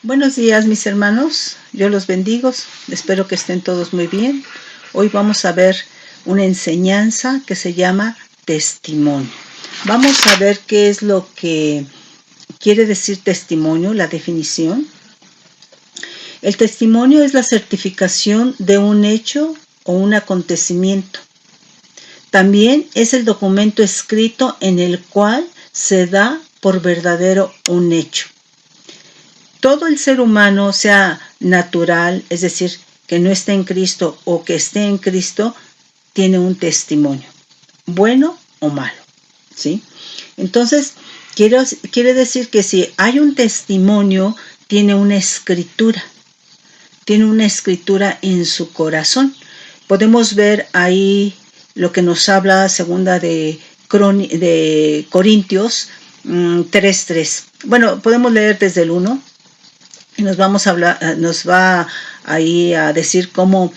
Buenos días, mis hermanos. Yo los bendigo. Espero que estén todos muy bien. Hoy vamos a ver una enseñanza que se llama testimonio. Vamos a ver qué es lo que quiere decir testimonio, la definición. El testimonio es la certificación de un hecho o un acontecimiento. También es el documento escrito en el cual se da por verdadero un hecho. Todo el ser humano, sea natural, es decir, que no esté en Cristo o que esté en Cristo, tiene un testimonio, bueno o malo, ¿sí? Entonces, quiere decir que si hay un testimonio, tiene una escritura en su corazón. Podemos ver ahí lo que nos habla segunda de Corintios 3:3. Bueno, podemos leer desde el 1. Y nos va ahí a decir cómo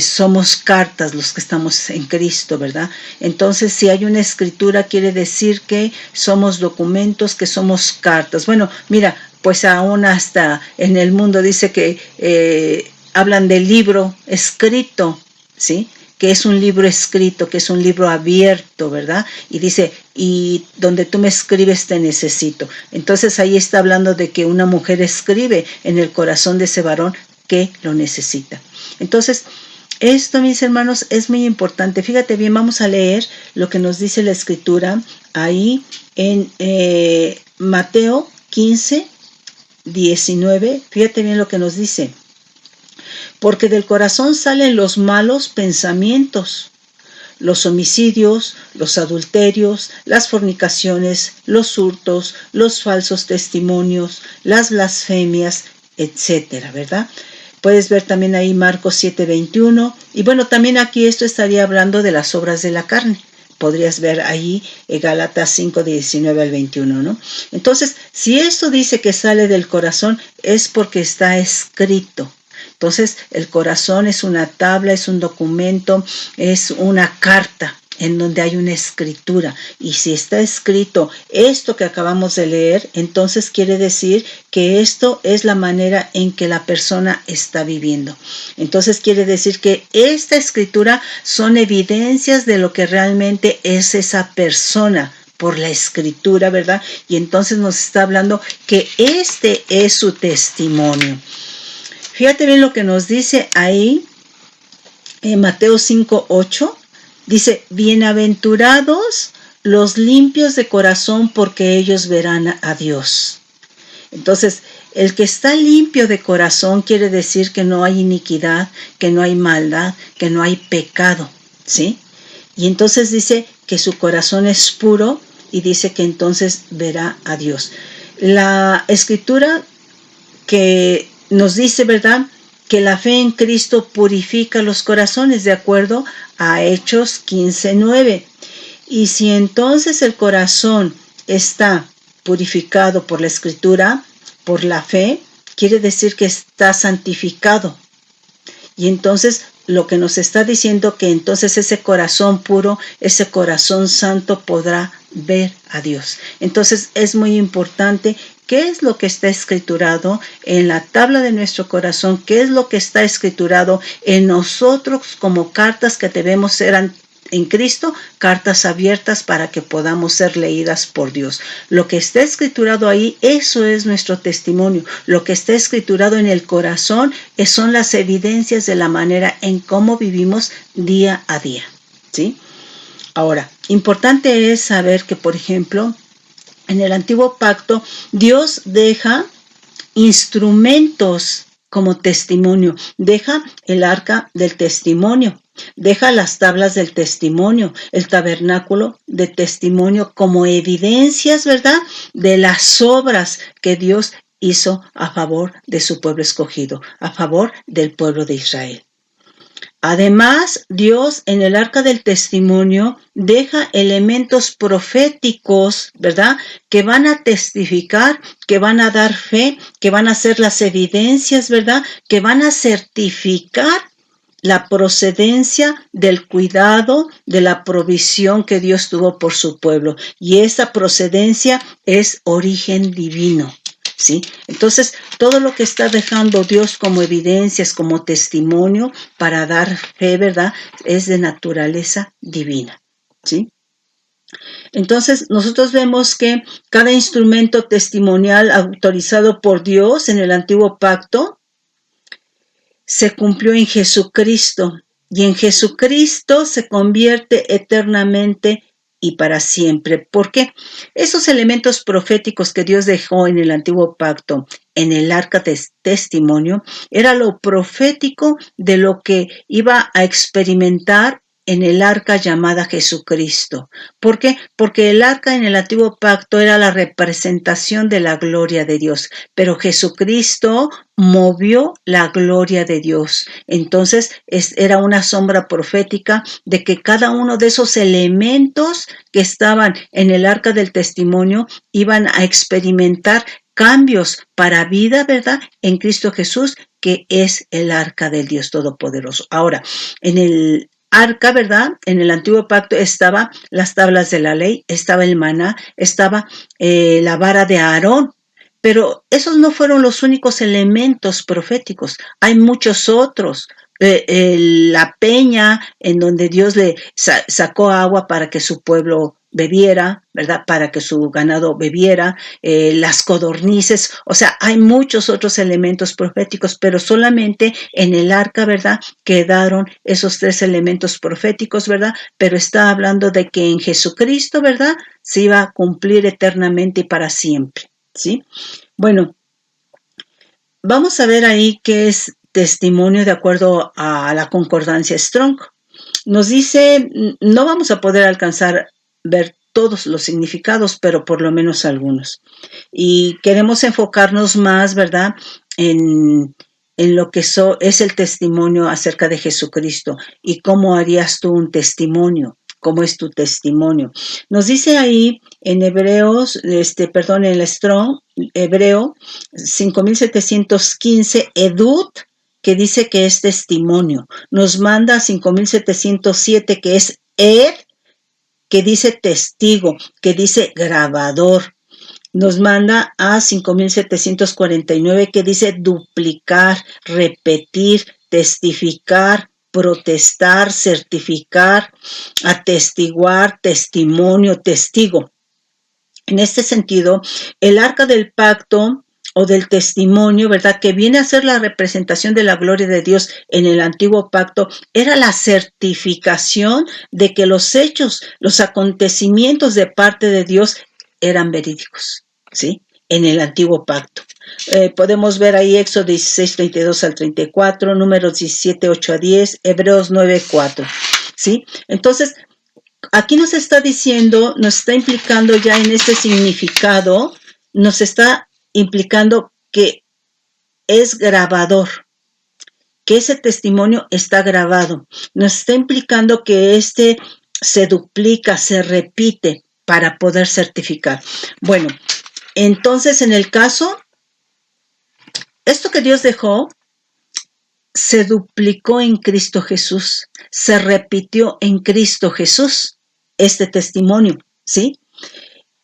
somos cartas los que estamos en Cristo, ¿verdad? Entonces, si hay una escritura, quiere decir que somos documentos, que somos cartas. Bueno, mira, pues aún hasta en el mundo dice que hablan del libro escrito, ¿sí? Que es un libro escrito, que es un libro abierto, ¿verdad? Y dice, y donde tú me escribes te necesito. Entonces ahí está hablando de que una mujer escribe en el corazón de ese varón que lo necesita. Entonces, esto, mis hermanos, es muy importante. Fíjate bien, vamos a leer lo que nos dice la Escritura ahí en Mateo 15:19. Fíjate bien lo que nos dice. Porque del corazón salen los malos pensamientos, los homicidios, los adulterios, las fornicaciones, los hurtos, los falsos testimonios, las blasfemias, etcétera, ¿verdad? Puedes ver también ahí Marcos 7:21. Y bueno, también aquí esto estaría hablando de las obras de la carne. Podrías ver ahí Gálatas 5:19 al 21, ¿no? Entonces, si esto dice que sale del corazón, es porque está escrito. Entonces, el corazón es una tabla, es un documento, es una carta en donde hay una escritura. Y si está escrito esto que acabamos de leer, entonces quiere decir que esto es la manera en que la persona está viviendo. Entonces quiere decir que esta escritura son evidencias de lo que realmente es esa persona por la escritura, ¿verdad? Y entonces nos está hablando que este es su testimonio. Fíjate bien lo que nos dice ahí en Mateo 5:8. Dice, bienaventurados los limpios de corazón, porque ellos verán a Dios. Entonces, el que está limpio de corazón quiere decir que no hay iniquidad, que no hay maldad, que no hay pecado, ¿sí? Y entonces dice que su corazón es puro y dice que entonces verá a Dios. La escritura que nos dice, ¿verdad?, que la fe en Cristo purifica los corazones, de acuerdo a Hechos 15:9. Y si entonces el corazón está purificado por la Escritura, por la fe, quiere decir que está santificado. Y entonces lo que nos está diciendo que entonces ese corazón puro, ese corazón santo podrá ver a Dios. Entonces es muy importante qué es lo que está escriturado en la tabla de nuestro corazón, qué es lo que está escriturado en nosotros como cartas que debemos ser en Cristo, cartas abiertas para que podamos ser leídas por Dios. Lo que está escriturado ahí, eso es nuestro testimonio. Lo que está escriturado en el corazón son las evidencias de la manera en cómo vivimos día a día, ¿sí? Ahora, importante es saber que, por ejemplo, en el Antiguo Pacto, Dios deja instrumentos como testimonio. Deja el arca del testimonio. Deja las tablas del testimonio, el tabernáculo de testimonio como evidencias, ¿verdad?, de las obras que Dios hizo a favor de su pueblo escogido, a favor del pueblo de Israel. Además, Dios en el arca del testimonio deja elementos proféticos, ¿verdad?, que van a testificar, que van a dar fe, que van a ser las evidencias, ¿verdad?, que van a certificar la procedencia del cuidado, de la provisión que Dios tuvo por su pueblo. Y esa procedencia es origen divino. ¿sí? Entonces, todo lo que está dejando Dios como evidencias, como testimonio para dar fe, ¿verdad?, es de naturaleza divina, ¿sí? Entonces, nosotros vemos que cada instrumento testimonial autorizado por Dios en el Antiguo Pacto se cumplió en Jesucristo, y en Jesucristo se convierte eternamente y para siempre. ¿Por qué? Esos elementos proféticos que Dios dejó en el Antiguo Pacto, en el arca de testimonio, era lo profético de lo que iba a experimentar en el arca llamada Jesucristo. ¿Por qué? Porque el arca en el Antiguo Pacto era la representación de la gloria de Dios, pero Jesucristo movió la gloria de Dios. Entonces era una sombra profética de que cada uno de esos elementos que estaban en el arca del testimonio iban a experimentar cambios para vida, ¿verdad?, en Cristo Jesús, que es el arca del Dios Todopoderoso. Ahora, en el arca, ¿verdad?, en el Antiguo Pacto estaban las tablas de la ley, estaba el maná, estaba la vara de Aarón. Pero esos no fueron los únicos elementos proféticos. Hay muchos otros. La peña en donde Dios le sacó agua para que su pueblo bebiera, ¿verdad?, para que su ganado bebiera, las codornices, o sea, hay muchos otros elementos proféticos, pero solamente en el arca, ¿verdad?, quedaron esos 3 elementos proféticos, ¿verdad?, pero está hablando de que en Jesucristo, ¿verdad?, se iba a cumplir eternamente y para siempre, ¿sí? Bueno, vamos a ver ahí qué es testimonio de acuerdo a la concordancia Strong. Nos dice, no vamos a poder alcanzar ver todos los significados, pero por lo menos algunos. Y queremos enfocarnos más, ¿verdad?, en lo que es el testimonio acerca de Jesucristo y cómo harías tú un testimonio. ¿Cómo es tu testimonio? Nos dice ahí en Hebreos, en el Strong, Hebreo 5715, Edut, que dice que es testimonio. Nos manda 5707, que es Ed, que dice testigo, que dice grabador. Nos manda a 5749, que dice duplicar, repetir, testificar, protestar, certificar, atestiguar, testimonio, testigo. En este sentido, el arca del pacto o del testimonio, ¿verdad?, que viene a ser la representación de la gloria de Dios en el Antiguo Pacto, era la certificación de que los hechos, los acontecimientos de parte de Dios eran verídicos, ¿sí?, en el Antiguo Pacto. Podemos ver ahí Éxodo 16, 32 al 34, Números 17, 8 a 10, Hebreos 9, 4, ¿sí? Entonces, aquí nos está diciendo, nos está implicando ya en este significado, nos está implicando que es grabador, que ese testimonio está grabado. Nos está implicando que se duplica, se repite para poder certificar. Bueno, entonces en el caso, esto que Dios dejó se duplicó en Cristo Jesús, se repitió en Cristo Jesús este testimonio, ¿sí?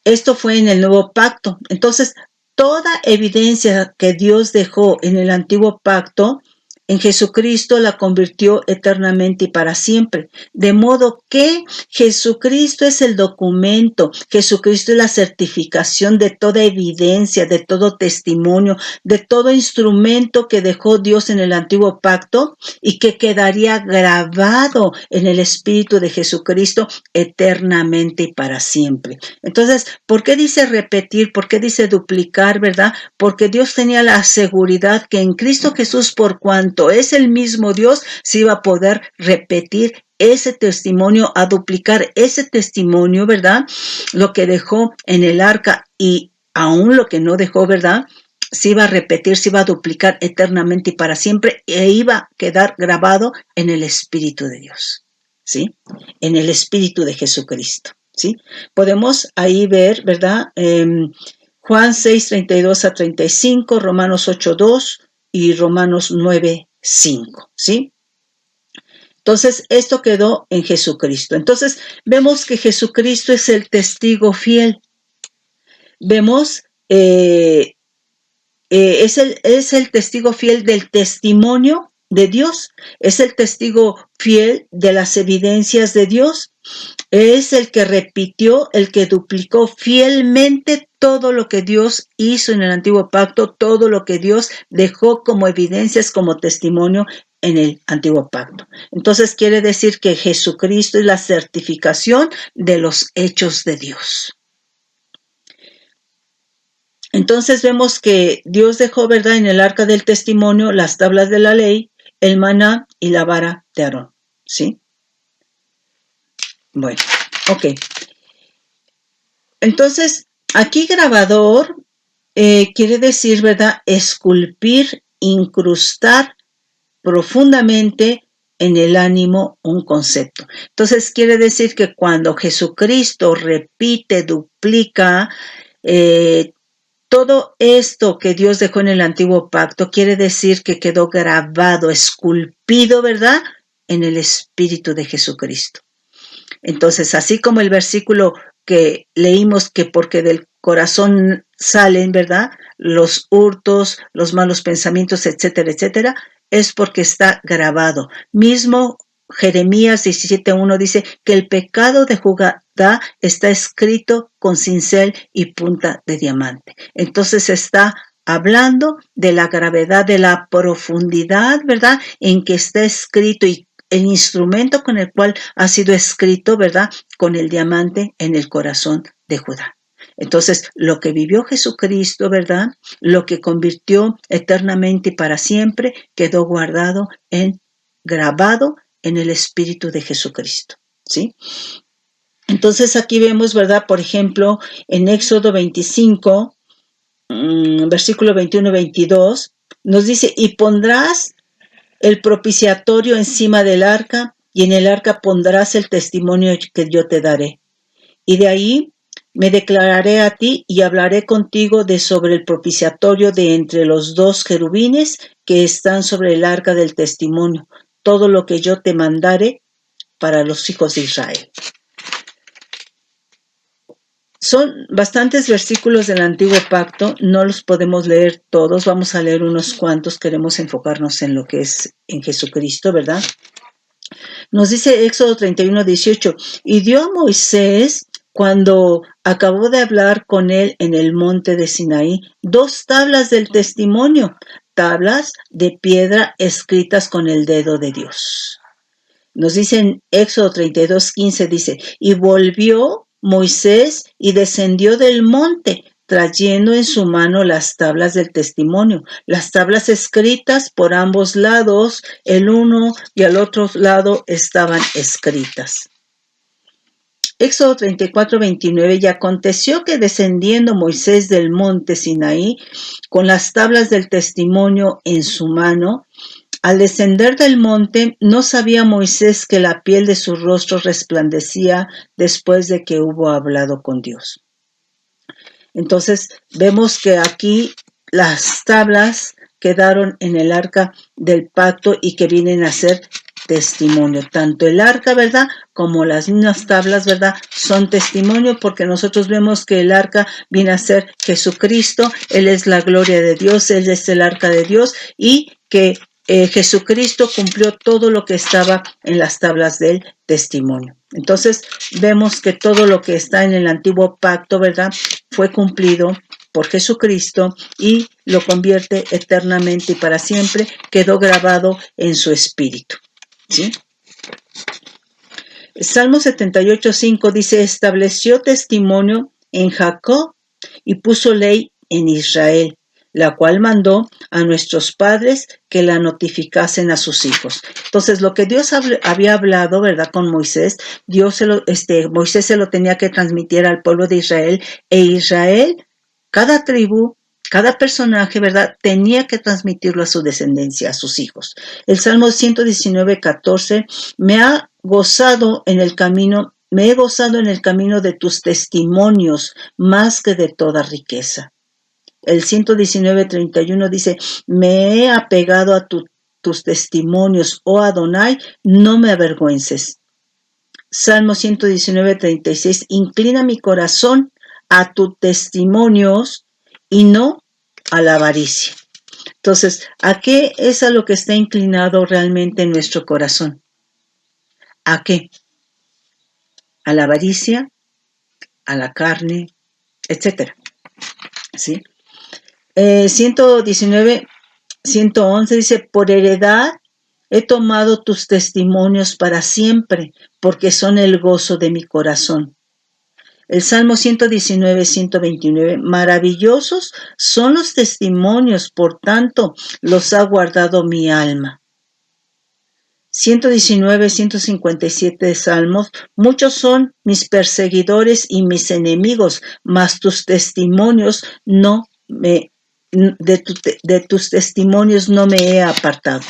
Esto fue en el Nuevo Pacto. Entonces, toda evidencia que Dios dejó en el Antiguo Pacto, en Jesucristo la convirtió eternamente y para siempre. De modo que Jesucristo es el documento, Jesucristo es la certificación de toda evidencia, de todo testimonio, de todo instrumento que dejó Dios en el Antiguo Pacto y que quedaría grabado en el Espíritu de Jesucristo eternamente y para siempre. Entonces, ¿por qué dice repetir? ¿Por qué dice duplicar, verdad? Porque Dios tenía la seguridad que en Cristo Jesús, por cuanto es el mismo Dios, se iba a poder repetir ese testimonio, a duplicar ese testimonio, ¿verdad? Lo que dejó en el arca y aún lo que no dejó, ¿verdad?, se iba a repetir, se iba a duplicar eternamente y para siempre e iba a quedar grabado en el Espíritu de Dios, ¿sí? En el Espíritu de Jesucristo, ¿sí? Podemos ahí ver, ¿verdad? Juan 6, 32 a 35, Romanos 8, 2 y Romanos 9, 5, ¿sí? Entonces, esto quedó en Jesucristo. Entonces, vemos que Jesucristo es el testigo fiel. Vemos es el testigo fiel del testimonio de Dios, es el testigo fiel de las evidencias de Dios, es el que repitió, el que duplicó fielmente todo lo que Dios hizo en el antiguo pacto, todo lo que Dios dejó como evidencias, como testimonio en el antiguo pacto. Entonces quiere decir que Jesucristo es la certificación de los hechos de Dios. Entonces vemos que Dios dejó, ¿verdad?, en el arca del testimonio las tablas de la ley, el maná y la vara de Aarón, ¿sí? Bueno, ok. Entonces, aquí grabador quiere decir, ¿verdad?, esculpir, incrustar profundamente en el ánimo un concepto. Entonces, quiere decir que cuando Jesucristo repite, duplica, todo esto que Dios dejó en el antiguo pacto, quiere decir que quedó grabado, esculpido, ¿verdad?, en el Espíritu de Jesucristo. Entonces, así como el versículo que leímos, que porque del corazón salen, ¿verdad?, los hurtos, los malos pensamientos, etcétera, etcétera, es porque está grabado. Mismo Jeremías 17:1 dice que el pecado de Judá está escrito con cincel y punta de diamante. Entonces está hablando de la gravedad, de la profundidad, ¿verdad?, en que está escrito, y el instrumento con el cual ha sido escrito, ¿verdad?, con el diamante en el corazón de Judá. Entonces, lo que vivió Jesucristo, ¿verdad?, lo que convirtió eternamente y para siempre, quedó guardado grabado en el Espíritu de Jesucristo, ¿sí? Entonces, aquí vemos, ¿verdad?, por ejemplo, en Éxodo 25, versículo 21-22, nos dice, y pondrás el propiciatorio encima del arca, y en el arca pondrás el testimonio que yo te daré. Y de ahí me declararé a ti y hablaré contigo sobre el propiciatorio de entre los dos querubines que están sobre el arca del testimonio, todo lo que yo te mandare para los hijos de Israel. Son bastantes versículos del antiguo pacto, no los podemos leer todos, vamos a leer unos cuantos, queremos enfocarnos en lo que es en Jesucristo, ¿verdad? Nos dice Éxodo 31:18, y dio a Moisés, cuando acabó de hablar con él en el monte de Sinaí, 2 tablas del testimonio, tablas de piedra escritas con el dedo de Dios. Nos dice en Éxodo 32:15, dice, y volvió Moisés y descendió del monte, trayendo en su mano las tablas del testimonio, las tablas escritas por ambos lados, el uno y al otro lado estaban escritas. Éxodo 34:29, y aconteció que descendiendo Moisés del monte Sinaí, con las tablas del testimonio en su mano, al descender del monte, no sabía Moisés que la piel de su rostro resplandecía después de que hubo hablado con Dios. Entonces, vemos que aquí las tablas quedaron en el arca del pacto y que vienen a ser testimonio. Tanto el arca, ¿verdad?, como las mismas tablas, ¿verdad?, son testimonio, porque nosotros vemos que el arca viene a ser Jesucristo, Él es la gloria de Dios, Él es el arca de Dios, y que Jesucristo cumplió todo lo que estaba en las tablas del testimonio. Entonces vemos que todo lo que está en el antiguo pacto, ¿verdad?, fue cumplido por Jesucristo y lo convierte eternamente y para siempre, quedó grabado en su espíritu, ¿sí? Salmo 78:5 dice, estableció testimonio en Jacob y puso ley en Israel, la cual mandó a nuestros padres que la notificasen a sus hijos. Entonces, lo que Dios había hablado, ¿verdad?, con Moisés, Moisés se lo tenía que transmitir al pueblo de Israel, e Israel, cada tribu, cada personaje, ¿verdad?, tenía que transmitirlo a su descendencia, a sus hijos. El Salmo 119:14, me he gozado en el camino de tus testimonios más que de toda riqueza. El 119:31 dice, me he apegado a tus testimonios, oh Adonai, no me avergüences. Salmo 119:36, inclina mi corazón a tus testimonios y no a la avaricia. Entonces, ¿a qué es a lo que está inclinado realmente en nuestro corazón? ¿A qué? A la avaricia, a la carne, etcétera. ¿Sí? 119, 111 dice, por heredad he tomado tus testimonios para siempre, porque son el gozo de mi corazón. El Salmo 119, 129, maravillosos son los testimonios, por tanto los ha guardado mi alma. 119, 157 de Salmos, muchos son mis perseguidores y mis enemigos, mas tus testimonios de tus testimonios no me he apartado.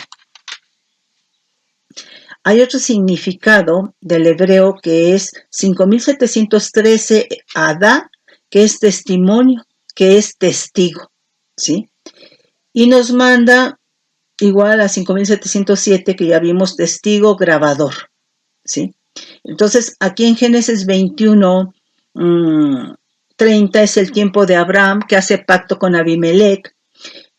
Hay otro significado del hebreo que es 5713 Adá, que es testimonio, que es testigo, ¿sí? Y nos manda igual a 5707 que ya vimos testigo grabador, ¿sí? Entonces aquí en Génesis 21, 30 es el tiempo de Abraham que hace pacto con Abimelech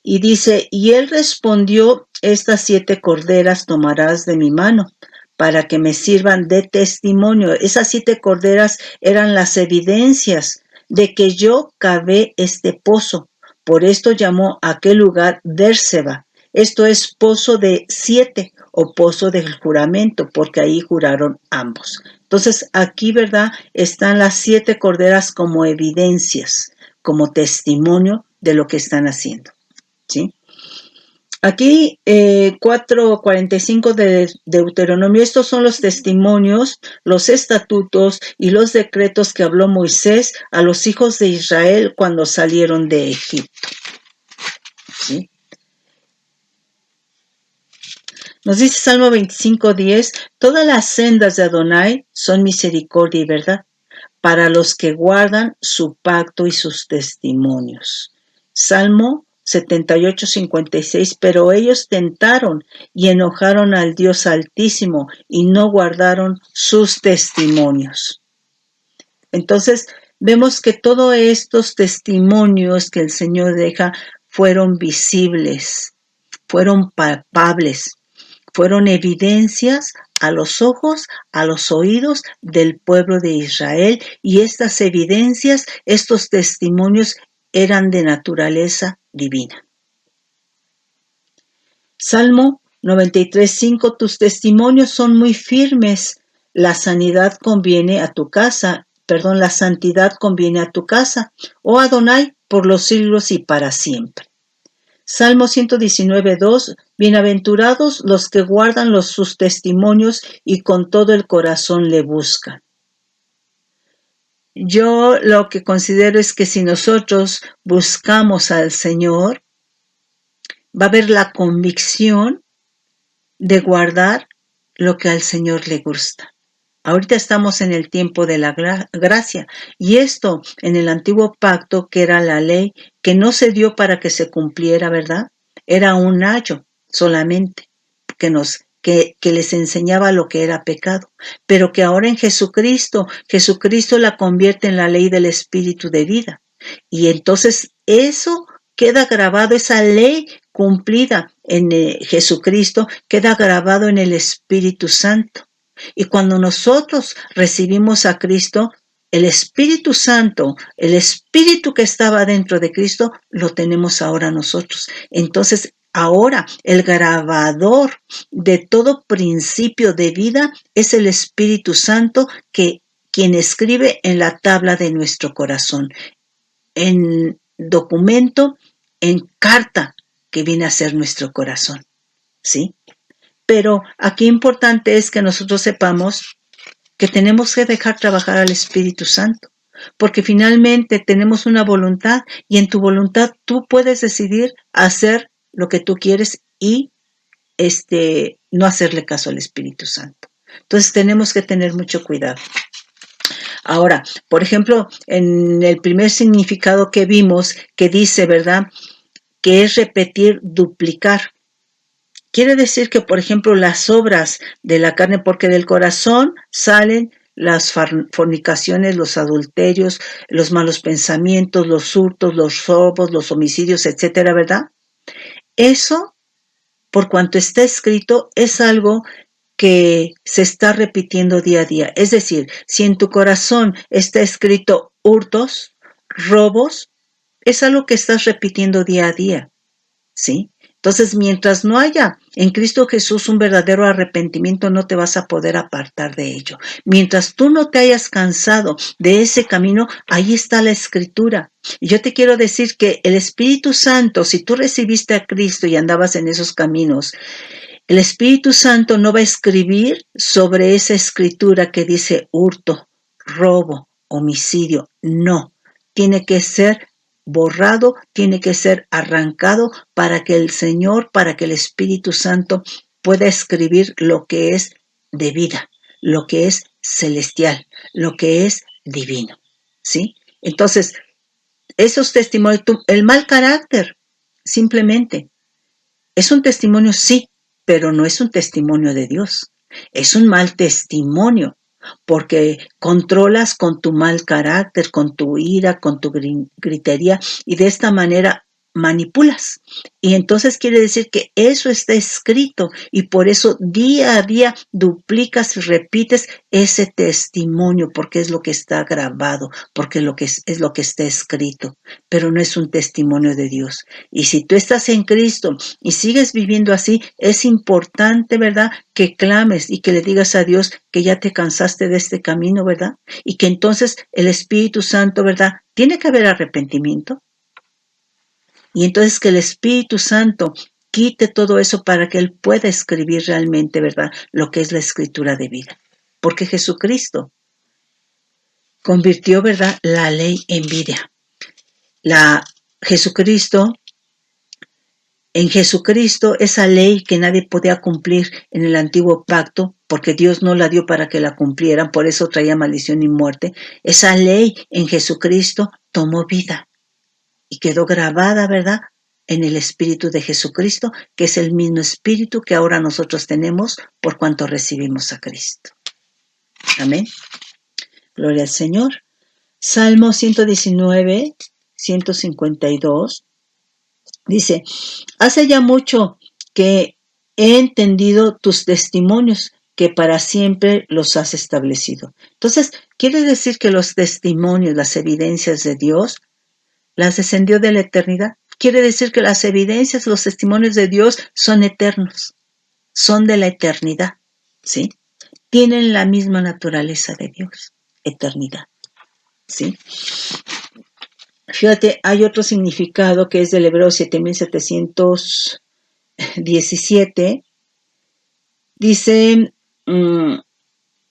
y dice, y él respondió, estas 7 corderas tomarás de mi mano para que me sirvan de testimonio. Esas 7 corderas eran las evidencias de que yo cavé este pozo. Por esto llamó a aquel lugar Berseba. Esto es pozo de 7 o pozo del juramento, porque ahí juraron ambos. Entonces aquí, ¿verdad? Están las 7 corderas como evidencias, como testimonio de lo que están haciendo, ¿sí? Aquí 4:45 de Deuteronomio, estos son los testimonios, los estatutos y los decretos que habló Moisés a los hijos de Israel cuando salieron de Egipto, ¿sí? Nos dice Salmo 25:10, todas las sendas de Adonai son misericordia y verdad para los que guardan su pacto y sus testimonios. Salmo 78:56, pero ellos tentaron y enojaron al Dios Altísimo y no guardaron sus testimonios. Entonces, vemos que todos estos testimonios que el Señor deja fueron visibles, fueron palpables, fueron evidencias a los ojos, a los oídos del pueblo de Israel, y estas evidencias, estos testimonios eran de naturaleza divina. Salmo 93:5, tus testimonios son muy firmes, la santidad conviene a tu casa, oh Adonai, por los siglos y para siempre. Salmo 119:2, bienaventurados los que guardan sus testimonios y con todo el corazón le buscan. Yo lo que considero es que si nosotros buscamos al Señor, va a haber la convicción de guardar lo que al Señor le gusta. Ahorita estamos en el tiempo de la gracia, y esto en el antiguo pacto, que era la ley, que no se dio para que se cumpliera, ¿verdad? Era un ayo solamente que les enseñaba lo que era pecado, pero que ahora en Jesucristo la convierte en la ley del Espíritu de vida. Y entonces eso queda grabado, esa ley cumplida en Jesucristo, queda grabado en el Espíritu Santo. Y cuando nosotros recibimos a Cristo, el Espíritu Santo, el Espíritu que estaba dentro de Cristo, lo tenemos ahora nosotros. Entonces, ahora el grabador de todo principio de vida es el Espíritu Santo, quien escribe en la tabla de nuestro corazón, en documento, en carta que viene a ser nuestro corazón, ¿sí? Pero aquí importante es que nosotros sepamos que tenemos que dejar trabajar al Espíritu Santo, porque finalmente tenemos una voluntad, y en tu voluntad tú puedes decidir hacer lo que tú quieres y no hacerle caso al Espíritu Santo. Entonces tenemos que tener mucho cuidado. Ahora, por ejemplo, en el primer significado que vimos, que dice, ¿verdad?, que es repetir, duplicar. Quiere decir que, por ejemplo, las obras de la carne, porque del corazón salen las fornicaciones, los adulterios, los malos pensamientos, los hurtos, los robos, los homicidios, etcétera, ¿verdad? Eso, por cuanto está escrito, es algo que se está repitiendo día a día. Es decir, si en tu corazón está escrito hurtos, robos, es algo que estás repitiendo día a día, ¿sí? Entonces, mientras no haya en Cristo Jesús un verdadero arrepentimiento, no te vas a poder apartar de ello. Mientras tú no te hayas cansado de ese camino, ahí está la Escritura. Y yo te quiero decir que el Espíritu Santo, si tú recibiste a Cristo y andabas en esos caminos, el Espíritu Santo no va a escribir sobre esa escritura que dice hurto, robo, homicidio. No, tiene que ser borrado, tiene que ser arrancado para que el Señor, para que el Espíritu Santo pueda escribir lo que es de vida, lo que es celestial, lo que es divino, ¿sí? Entonces, esos testimonios, el mal carácter, simplemente, es un testimonio, sí, pero no es un testimonio de Dios. Es un mal testimonio, porque controlas con tu mal carácter, con tu ira, con tu gritería, y de esta manera manipulas. Y entonces quiere decir que eso está escrito, y por eso día a día duplicas y repites ese testimonio, porque es lo que está grabado, porque es lo que está escrito, pero no es un testimonio de Dios. Y si tú estás en Cristo y sigues viviendo así, es importante, ¿verdad?, que clames y que le digas a Dios que ya te cansaste de este camino, ¿verdad? Y que entonces el Espíritu Santo, ¿verdad?, tiene que haber arrepentimiento. Y entonces que el Espíritu Santo quite todo eso para que Él pueda escribir realmente, ¿verdad?, lo que es la escritura de vida. Porque Jesucristo convirtió, ¿verdad?, la ley en vida. En Jesucristo, esa ley que nadie podía cumplir en el antiguo pacto, porque Dios no la dio para que la cumplieran, por eso traía maldición y muerte, esa ley en Jesucristo tomó vida y quedó grabada, ¿verdad?, en el Espíritu de Jesucristo, que es el mismo Espíritu que ahora nosotros tenemos por cuanto recibimos a Cristo. Amén. Gloria al Señor. Salmo 119, 152. Dice, hace ya mucho que he entendido tus testimonios, que para siempre los has establecido. Entonces, quiere decir que los testimonios, las evidencias de Dios, las descendió de la eternidad. Quiere decir que las evidencias, los testimonios de Dios son eternos, son de la eternidad, ¿sí? Tienen la misma naturaleza de Dios, eternidad, ¿sí? Fíjate, hay otro significado que es del Hebreo 7717. Dice,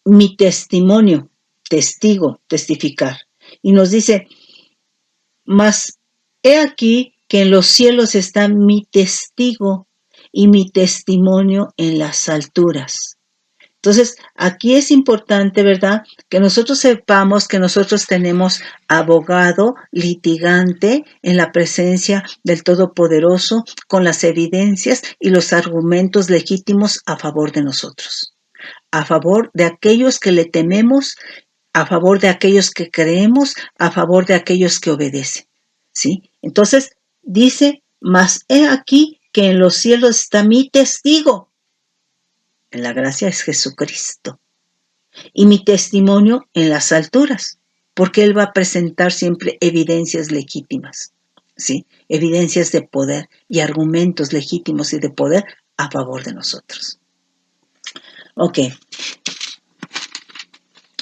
mi testimonio, testigo, testificar. Y nos dice, mas he aquí que en los cielos está mi testigo y mi testimonio en las alturas. Entonces, aquí es importante, ¿verdad?, que nosotros sepamos que nosotros tenemos abogado, litigante en la presencia del Todopoderoso con las evidencias y los argumentos legítimos a favor de nosotros, a favor de aquellos que le tememos, a favor de aquellos que creemos, a favor de aquellos que obedecen, ¿sí? Entonces, dice, mas he aquí que en los cielos está mi testigo. En la gracia es Jesucristo. Y mi testimonio en las alturas, porque Él va a presentar siempre evidencias legítimas, ¿sí? Evidencias de poder y argumentos legítimos y de poder a favor de nosotros. Ok.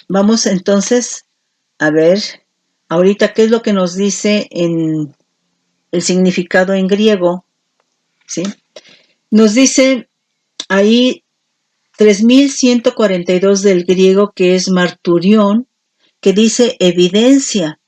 Vamos entonces a ver ahorita qué es lo que nos dice en el significado en griego, ¿sí? Nos dice ahí 3142 del griego, que es marturión, que dice evidencia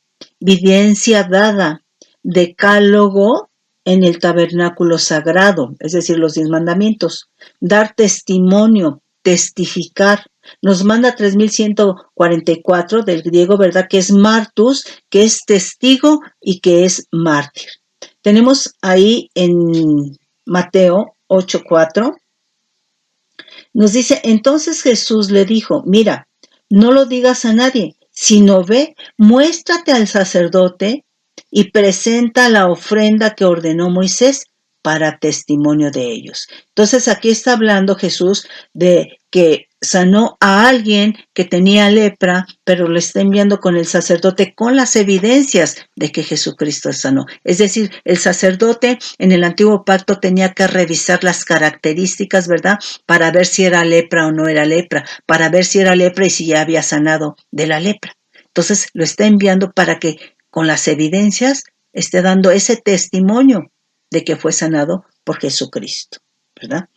dada, decálogo en el tabernáculo sagrado, es decir, los 10 mandamientos, dar testimonio, testificar. Nos manda 3144 del griego, ¿verdad?, que es martus, que es testigo y que es mártir. Tenemos ahí en Mateo 8:4. Nos dice, entonces Jesús le dijo, mira, no lo digas a nadie, sino ve, muéstrate al sacerdote y presenta la ofrenda que ordenó Moisés para testimonio de ellos. Entonces aquí está hablando Jesús de que sanó a alguien que tenía lepra, pero lo está enviando con el sacerdote con las evidencias de que Jesucristo sanó. Es decir, el sacerdote en el antiguo pacto tenía que revisar las características, ¿verdad? Para ver si era lepra o no era lepra, para ver si era lepra y si ya había sanado de la lepra. Entonces lo está enviando para que con las evidencias esté dando ese testimonio de que fue sanado por Jesucristo, ¿verdad?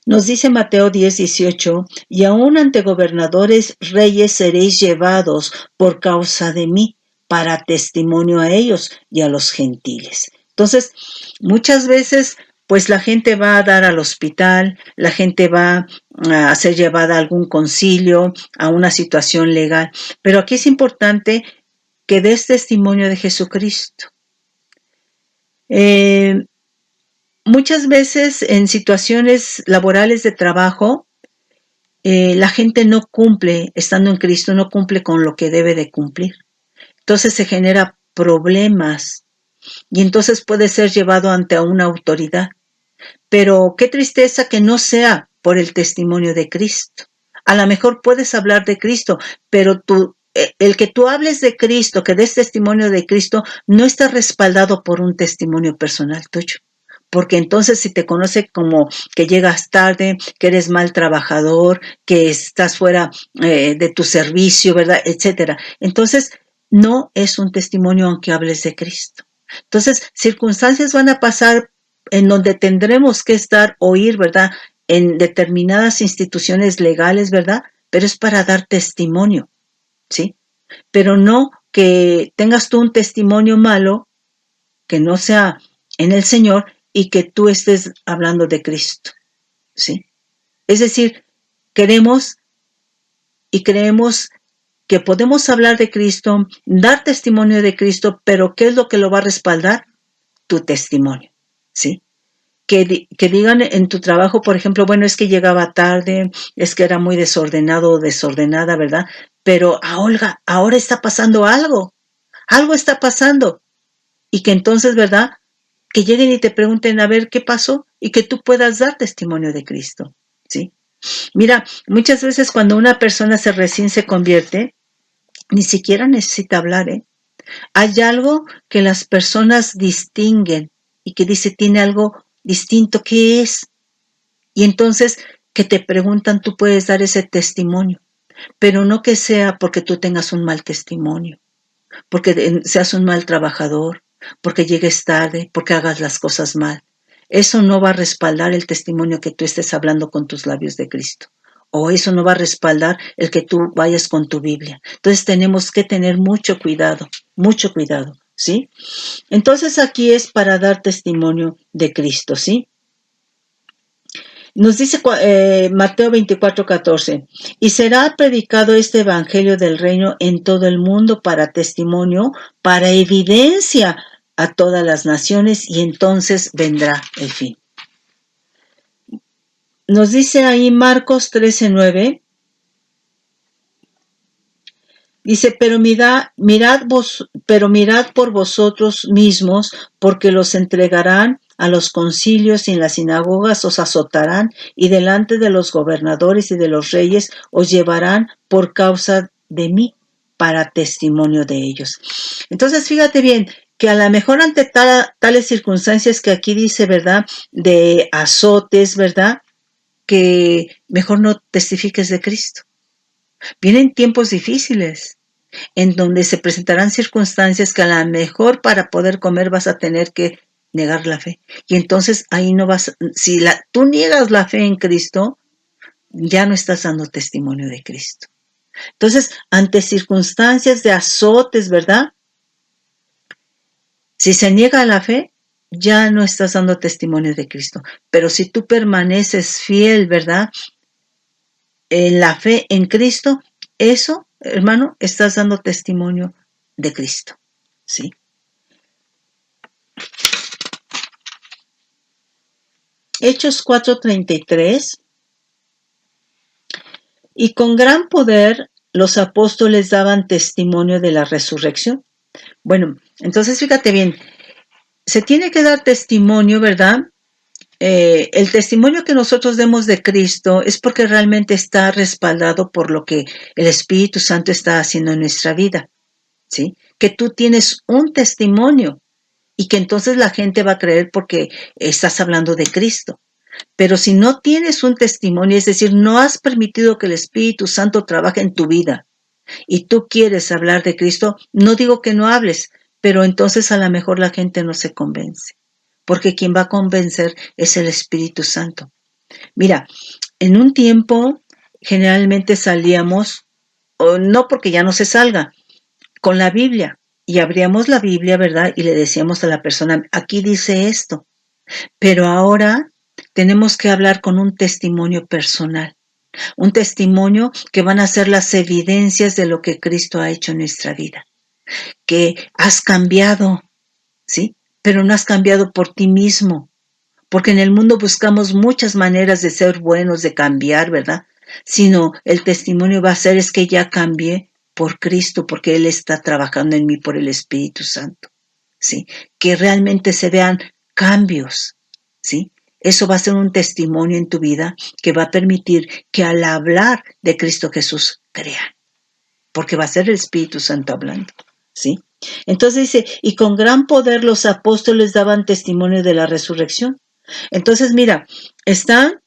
Nos dice Mateo 10:18, y aún ante gobernadores, reyes seréis llevados por causa de mí, para testimonio a ellos y a los gentiles. Entonces, muchas veces, pues la gente va a dar al hospital, la gente va a ser llevada a algún concilio, a una situación legal, pero aquí es importante que des testimonio de Jesucristo. Muchas veces en situaciones laborales de trabajo, la gente no cumple, estando en Cristo, no cumple con lo que debe de cumplir. Entonces se genera problemas y entonces puede ser llevado ante una autoridad. Pero qué tristeza que no sea por el testimonio de Cristo. A lo mejor puedes hablar de Cristo, pero el que tú hables de Cristo, que des testimonio de Cristo, no está respaldado por un testimonio personal tuyo. Porque entonces si te conoce como que llegas tarde, que eres mal trabajador, que estás fuera de tu servicio, ¿verdad? Etcétera. Entonces no es un testimonio aunque hables de Cristo. Entonces circunstancias van a pasar en donde tendremos que estar o ir, ¿verdad? En determinadas instituciones legales, ¿verdad? Pero es para dar testimonio, ¿sí? Pero no que tengas tú un testimonio malo, que no sea en el Señor y que tú estés hablando de Cristo, ¿sí? Es decir, queremos y creemos que podemos hablar de Cristo, dar testimonio de Cristo, pero ¿qué es lo que lo va a respaldar? Tu testimonio, ¿sí? Que digan en tu trabajo, por ejemplo, bueno, es que llegaba tarde, es que era muy desordenado o desordenada, ¿verdad? Pero Olga, ahora está pasando algo está pasando. Y que entonces, ¿verdad? Que lleguen y te pregunten a ver qué pasó y que tú puedas dar testimonio de Cristo, ¿sí? Mira, muchas veces cuando una persona recién se convierte, ni siquiera necesita hablar, ¿eh? Hay algo que las personas distinguen y que dice tiene algo distinto. ¿Qué es? Y entonces que te preguntan, tú puedes dar ese testimonio, pero no que sea porque tú tengas un mal testimonio, porque seas un mal trabajador, porque llegues tarde, porque hagas las cosas mal. Eso no va a respaldar el testimonio que tú estés hablando con tus labios de Cristo. O eso no va a respaldar el que tú vayas con tu Biblia. Entonces tenemos que tener mucho cuidado, ¿sí? Entonces aquí es para dar testimonio de Cristo, ¿sí? Nos dice Mateo 24:14, y será predicado este evangelio del reino en todo el mundo para testimonio, para evidencia a todas las naciones, y entonces vendrá el fin. Nos dice ahí Marcos 13:9, dice, pero mirad por vosotros mismos, porque los entregarán a los concilios y en las sinagogas os azotarán, y delante de los gobernadores y de los reyes os llevarán por causa de mí, para testimonio de ellos. Entonces, fíjate bien, que a lo mejor ante tales circunstancias que aquí dice, ¿verdad? De azotes, ¿verdad? Que mejor no testifiques de Cristo. Vienen tiempos difíciles en donde se presentarán circunstancias que a lo mejor para poder comer vas a tener que negar la fe. Y entonces ahí no vas, si tú niegas la fe en Cristo, ya no estás dando testimonio de Cristo. Entonces, ante circunstancias de azotes, ¿verdad? Si se niega la fe, ya no estás dando testimonio de Cristo. Pero si tú permaneces fiel, ¿verdad? En la fe en Cristo, eso, hermano, estás dando testimonio de Cristo, ¿sí? Hechos 4:33, y con gran poder los apóstoles daban testimonio de la resurrección. Bueno, entonces fíjate bien, se tiene que dar testimonio, ¿verdad? El testimonio que nosotros demos de Cristo es porque realmente está respaldado por lo que el Espíritu Santo está haciendo en nuestra vida, ¿sí? Que tú tienes un testimonio y que entonces la gente va a creer porque estás hablando de Cristo. Pero si no tienes un testimonio, es decir, no has permitido que el Espíritu Santo trabaje en tu vida y tú quieres hablar de Cristo, no digo que no hables, pero entonces a lo mejor la gente no se convence, porque quien va a convencer es el Espíritu Santo. Mira, en un tiempo generalmente salíamos, o no porque ya no se salga, con la Biblia, y abríamos la Biblia, ¿verdad? Y le decíamos a la persona, aquí dice esto, pero ahora tenemos que hablar con un testimonio personal. Un testimonio que van a ser las evidencias de lo que Cristo ha hecho en nuestra vida. Que has cambiado, ¿sí? Pero no has cambiado por ti mismo. Porque en el mundo buscamos muchas maneras de ser buenos, de cambiar, ¿verdad? Sino el testimonio va a ser es que ya cambié por Cristo, porque Él está trabajando en mí por el Espíritu Santo, ¿sí? Que realmente se vean cambios, ¿sí? Eso va a ser un testimonio en tu vida que va a permitir que al hablar de Cristo Jesús crean, porque va a ser el Espíritu Santo hablando, ¿sí? Entonces dice, y con gran poder los apóstoles daban testimonio de la resurrección. Entonces mira, está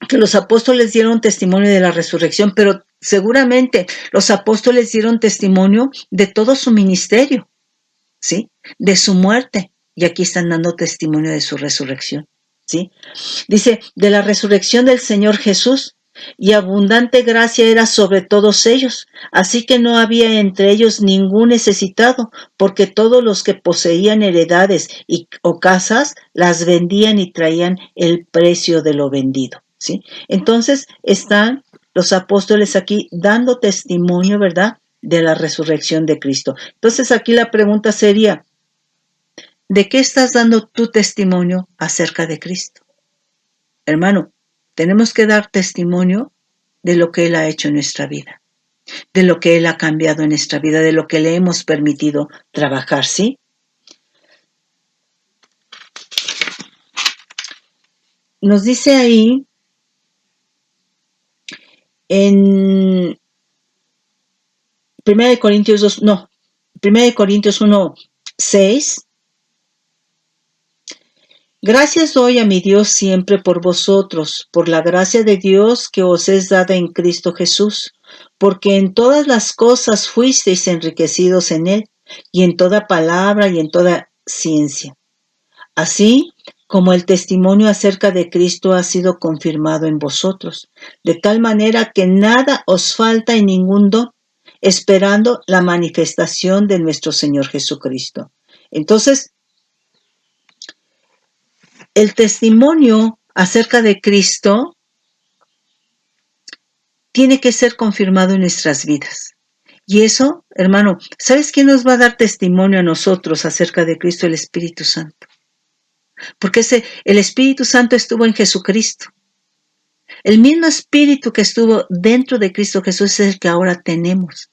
que los apóstoles dieron testimonio de la resurrección, pero seguramente los apóstoles dieron testimonio de todo su ministerio, ¿sí? De su muerte, y aquí están dando testimonio de su resurrección, ¿sí? Dice, de la resurrección del Señor Jesús, y abundante gracia era sobre todos ellos, así que no había entre ellos ningún necesitado, porque todos los que poseían heredades o casas las vendían y traían el precio de lo vendido, ¿sí? Entonces están los apóstoles aquí dando testimonio, ¿verdad?, de la resurrección de Cristo. Entonces aquí la pregunta sería, ¿de qué estás dando tu testimonio acerca de Cristo? Hermano, tenemos que dar testimonio de lo que Él ha hecho en nuestra vida, de lo que Él ha cambiado en nuestra vida, de lo que le hemos permitido trabajar, ¿sí? Nos dice ahí en 1 Corintios 1, 6, gracias doy a mi Dios siempre por vosotros, por la gracia de Dios que os es dada en Cristo Jesús, porque en todas las cosas fuisteis enriquecidos en Él, y en toda palabra y en toda ciencia. Así como el testimonio acerca de Cristo ha sido confirmado en vosotros, de tal manera que nada os falta en ningún don, esperando la manifestación de nuestro Señor Jesucristo. Entonces, el testimonio acerca de Cristo tiene que ser confirmado en nuestras vidas. Y eso, hermano, ¿sabes quién nos va a dar testimonio a nosotros acerca de Cristo? El Espíritu Santo. Porque el Espíritu Santo estuvo en Jesucristo. El mismo Espíritu que estuvo dentro de Cristo Jesús es el que ahora tenemos.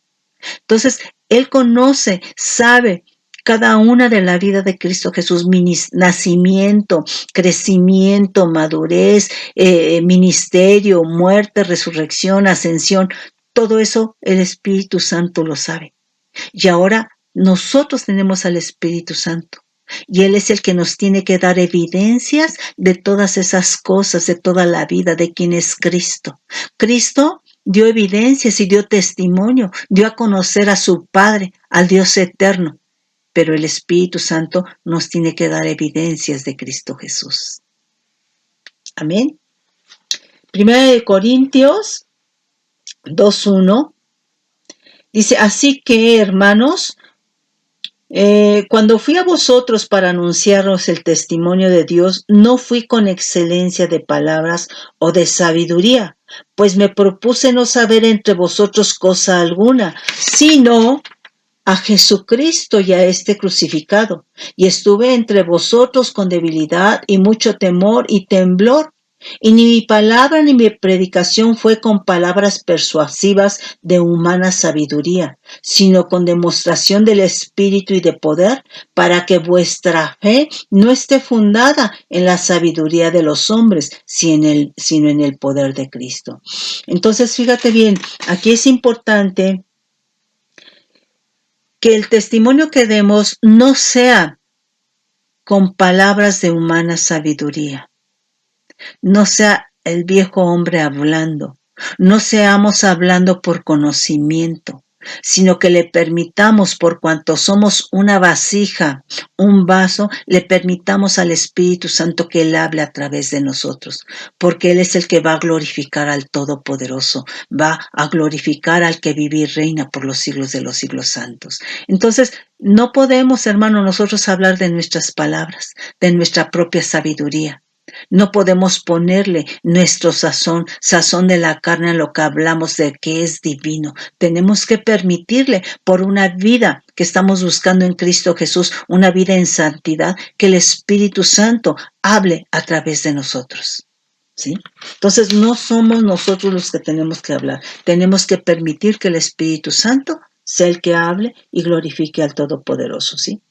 Entonces, Él conoce, sabe cada una de la vida de Cristo Jesús, nacimiento, crecimiento, madurez, ministerio, muerte, resurrección, ascensión, todo eso el Espíritu Santo lo sabe. Y ahora nosotros tenemos al Espíritu Santo. Y Él es el que nos tiene que dar evidencias de todas esas cosas, de toda la vida, de quién es Cristo. Cristo dio evidencias y dio testimonio, dio a conocer a su Padre, al Dios eterno. Pero el Espíritu Santo nos tiene que dar evidencias de Cristo Jesús. Amén. 1 Corintios 2:1 dice, así que, hermanos, cuando fui a vosotros para anunciaros el testimonio de Dios, no fui con excelencia de palabras o de sabiduría, pues me propuse no saber entre vosotros cosa alguna, sino a Jesucristo y a este crucificado. Y estuve entre vosotros con debilidad y mucho temor y temblor. Y ni mi palabra ni mi predicación fue con palabras persuasivas de humana sabiduría, sino con demostración del Espíritu y de poder, para que vuestra fe no esté fundada en la sabiduría de los hombres, sino en el poder de Cristo. Entonces, fíjate bien, aquí es importante que el testimonio que demos no sea con palabras de humana sabiduría, no sea el viejo hombre hablando, no seamos hablando por conocimiento, sino que le permitamos, por cuanto somos una vasija, un vaso, le permitamos al Espíritu Santo que Él hable a través de nosotros, porque Él es el que va a glorificar al Todopoderoso, va a glorificar al que vive y reina por los siglos de los siglos santos. Entonces, no podemos, hermano, nosotros hablar de nuestras palabras, de nuestra propia sabiduría. No podemos ponerle nuestro sazón de la carne a lo que hablamos de que es divino. Tenemos que permitirle por una vida que estamos buscando en Cristo Jesús, una vida en santidad, que el Espíritu Santo hable a través de nosotros. ¿Sí? Entonces no somos nosotros los que tenemos que hablar. Tenemos que permitir que el Espíritu Santo sea el que hable y glorifique al Todopoderoso. ¿Sí?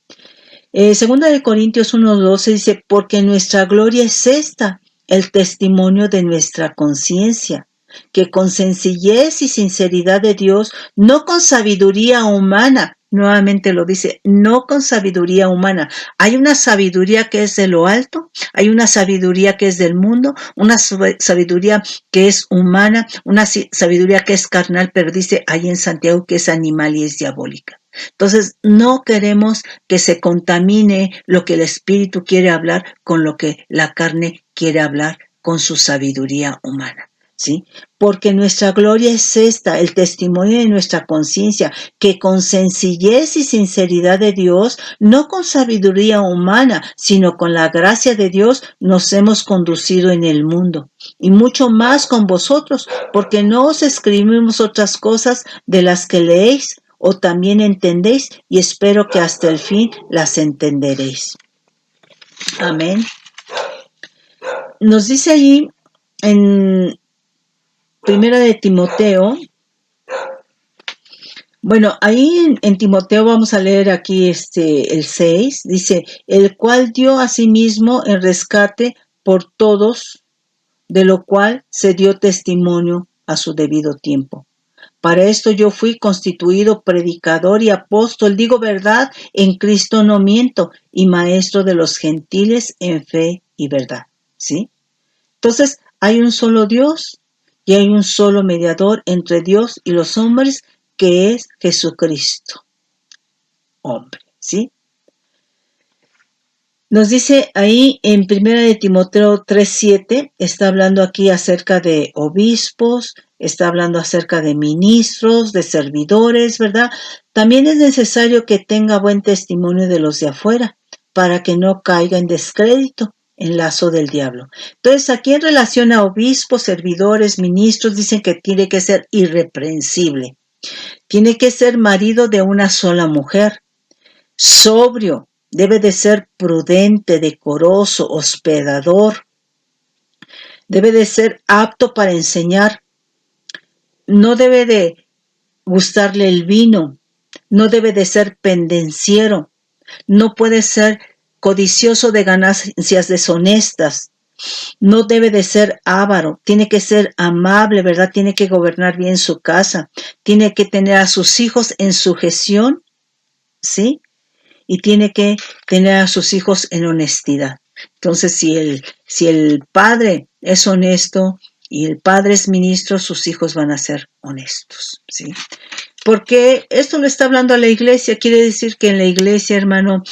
Segunda de Corintios 1:12 dice, porque nuestra gloria es esta, el testimonio de nuestra conciencia, que con sencillez y sinceridad de Dios, no con sabiduría humana, nuevamente lo dice, no con sabiduría humana. Hay una sabiduría que es de lo alto, hay una sabiduría que es del mundo, una sabiduría que es humana, una sabiduría que es carnal, pero dice ahí en Santiago que es animal y es diabólica. Entonces, no queremos que se contamine lo que el Espíritu quiere hablar con lo que la carne quiere hablar con su sabiduría humana, ¿sí? Porque nuestra gloria es esta, el testimonio de nuestra conciencia, que con sencillez y sinceridad de Dios, no con sabiduría humana, sino con la gracia de Dios, nos hemos conducido en el mundo. Y mucho más con vosotros, porque no os escribimos otras cosas de las que leéis, o también entendéis, y espero que hasta el fin las entenderéis. Amén. Nos dice allí en Primera de Timoteo, bueno, ahí en Timoteo vamos a leer aquí el 6, dice, el cual dio a sí mismo el rescate por todos, de lo cual se dio testimonio a su debido tiempo. Para esto yo fui constituido predicador y apóstol, digo verdad, en Cristo no miento, y maestro de los gentiles en fe y verdad. ¿Sí? Entonces, hay un solo Dios y hay un solo mediador entre Dios y los hombres, que es Jesucristo, hombre. ¿Sí? Nos dice ahí en 1 de Timoteo 3:7, está hablando aquí acerca de obispos, está hablando acerca de ministros, de servidores, ¿verdad? También es necesario que tenga buen testimonio de los de afuera, para que no caiga en descrédito, en lazo del diablo. Entonces, aquí en relación a obispos, servidores, ministros, dicen que tiene que ser irreprensible. Tiene que ser marido de una sola mujer, sobrio, debe de ser prudente, decoroso, hospedador, debe de ser apto para enseñar, no debe de gustarle el vino, no debe de ser pendenciero, no puede ser codicioso de ganancias deshonestas, no debe de ser avaro, tiene que ser amable, ¿verdad? Tiene que gobernar bien su casa, tiene que tener a sus hijos en sujeción, ¿sí? Y tiene que tener a sus hijos en honestidad. Entonces, si el padre es honesto y el padre es ministro, sus hijos van a ser honestos, ¿sí? Porque esto lo está hablando a la iglesia, quiere decir que en la iglesia, hermano,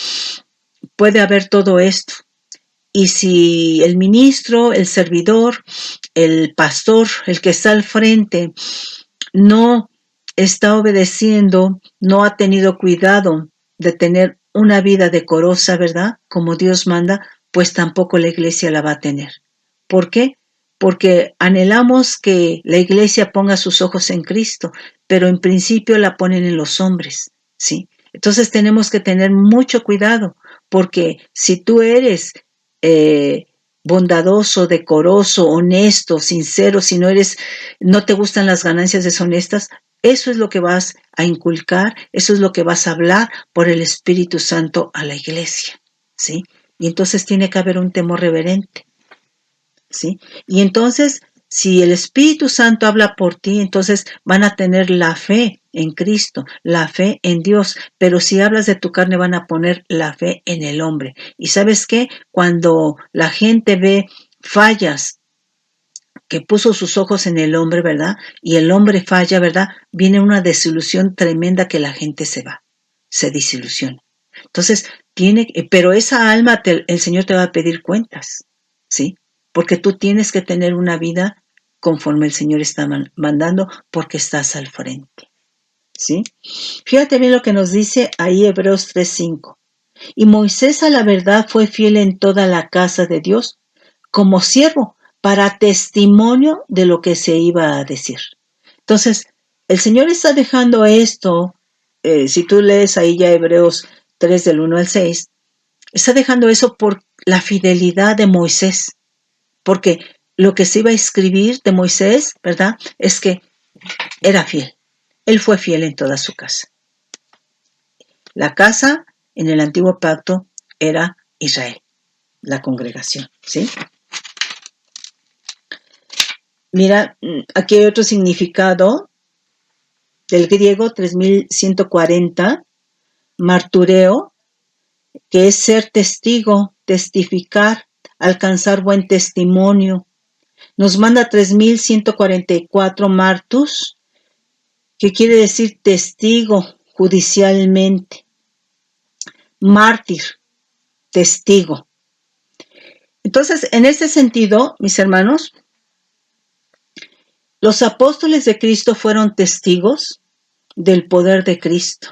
puede haber todo esto. Y si el ministro, el servidor, el pastor, el que está al frente, no está obedeciendo, no ha tenido cuidado de tener una vida decorosa, ¿verdad? Como Dios manda, pues tampoco la iglesia la va a tener. ¿Por qué? Porque anhelamos que la iglesia ponga sus ojos en Cristo, pero en principio la ponen en los hombres, ¿sí? Entonces tenemos que tener mucho cuidado, porque si tú eres bondadoso, decoroso, honesto, sincero, si no te gustan las ganancias deshonestas, eso es lo que vas a inculcar, eso es lo que vas a hablar por el Espíritu Santo a la iglesia, ¿sí? Y entonces tiene que haber un temor reverente, ¿sí? Y entonces, si el Espíritu Santo habla por ti, entonces van a tener la fe en Cristo, la fe en Dios, pero si hablas de tu carne van a poner la fe en el hombre. ¿Y sabes qué? Cuando la gente ve fallas que puso sus ojos en el hombre, ¿verdad? Y el hombre falla, ¿verdad? Viene una desilusión tremenda que la gente se va, se desilusiona. Entonces, pero esa alma el Señor te va a pedir cuentas, ¿sí? Porque tú tienes que tener una vida conforme el Señor está mandando, porque estás al frente, ¿sí? Fíjate bien lo que nos dice ahí Hebreos 3:5. Y Moisés a la verdad fue fiel en toda la casa de Dios como siervo para testimonio de lo que se iba a decir. Entonces, el Señor está dejando esto, si tú lees ahí ya Hebreos 3 del 1 al 6, está dejando eso por la fidelidad de Moisés, porque lo que se iba a escribir de Moisés, ¿verdad? Es que era fiel. Él fue fiel en toda su casa. La casa en el antiguo pacto era Israel, la congregación, ¿sí? Mira, aquí hay otro significado del griego 3140, martureo, que es ser testigo, testificar, alcanzar buen testimonio. Nos manda 3144 martus, que quiere decir testigo judicialmente. Mártir, testigo. Entonces, en este sentido, mis hermanos, los apóstoles de Cristo fueron testigos del poder de Cristo.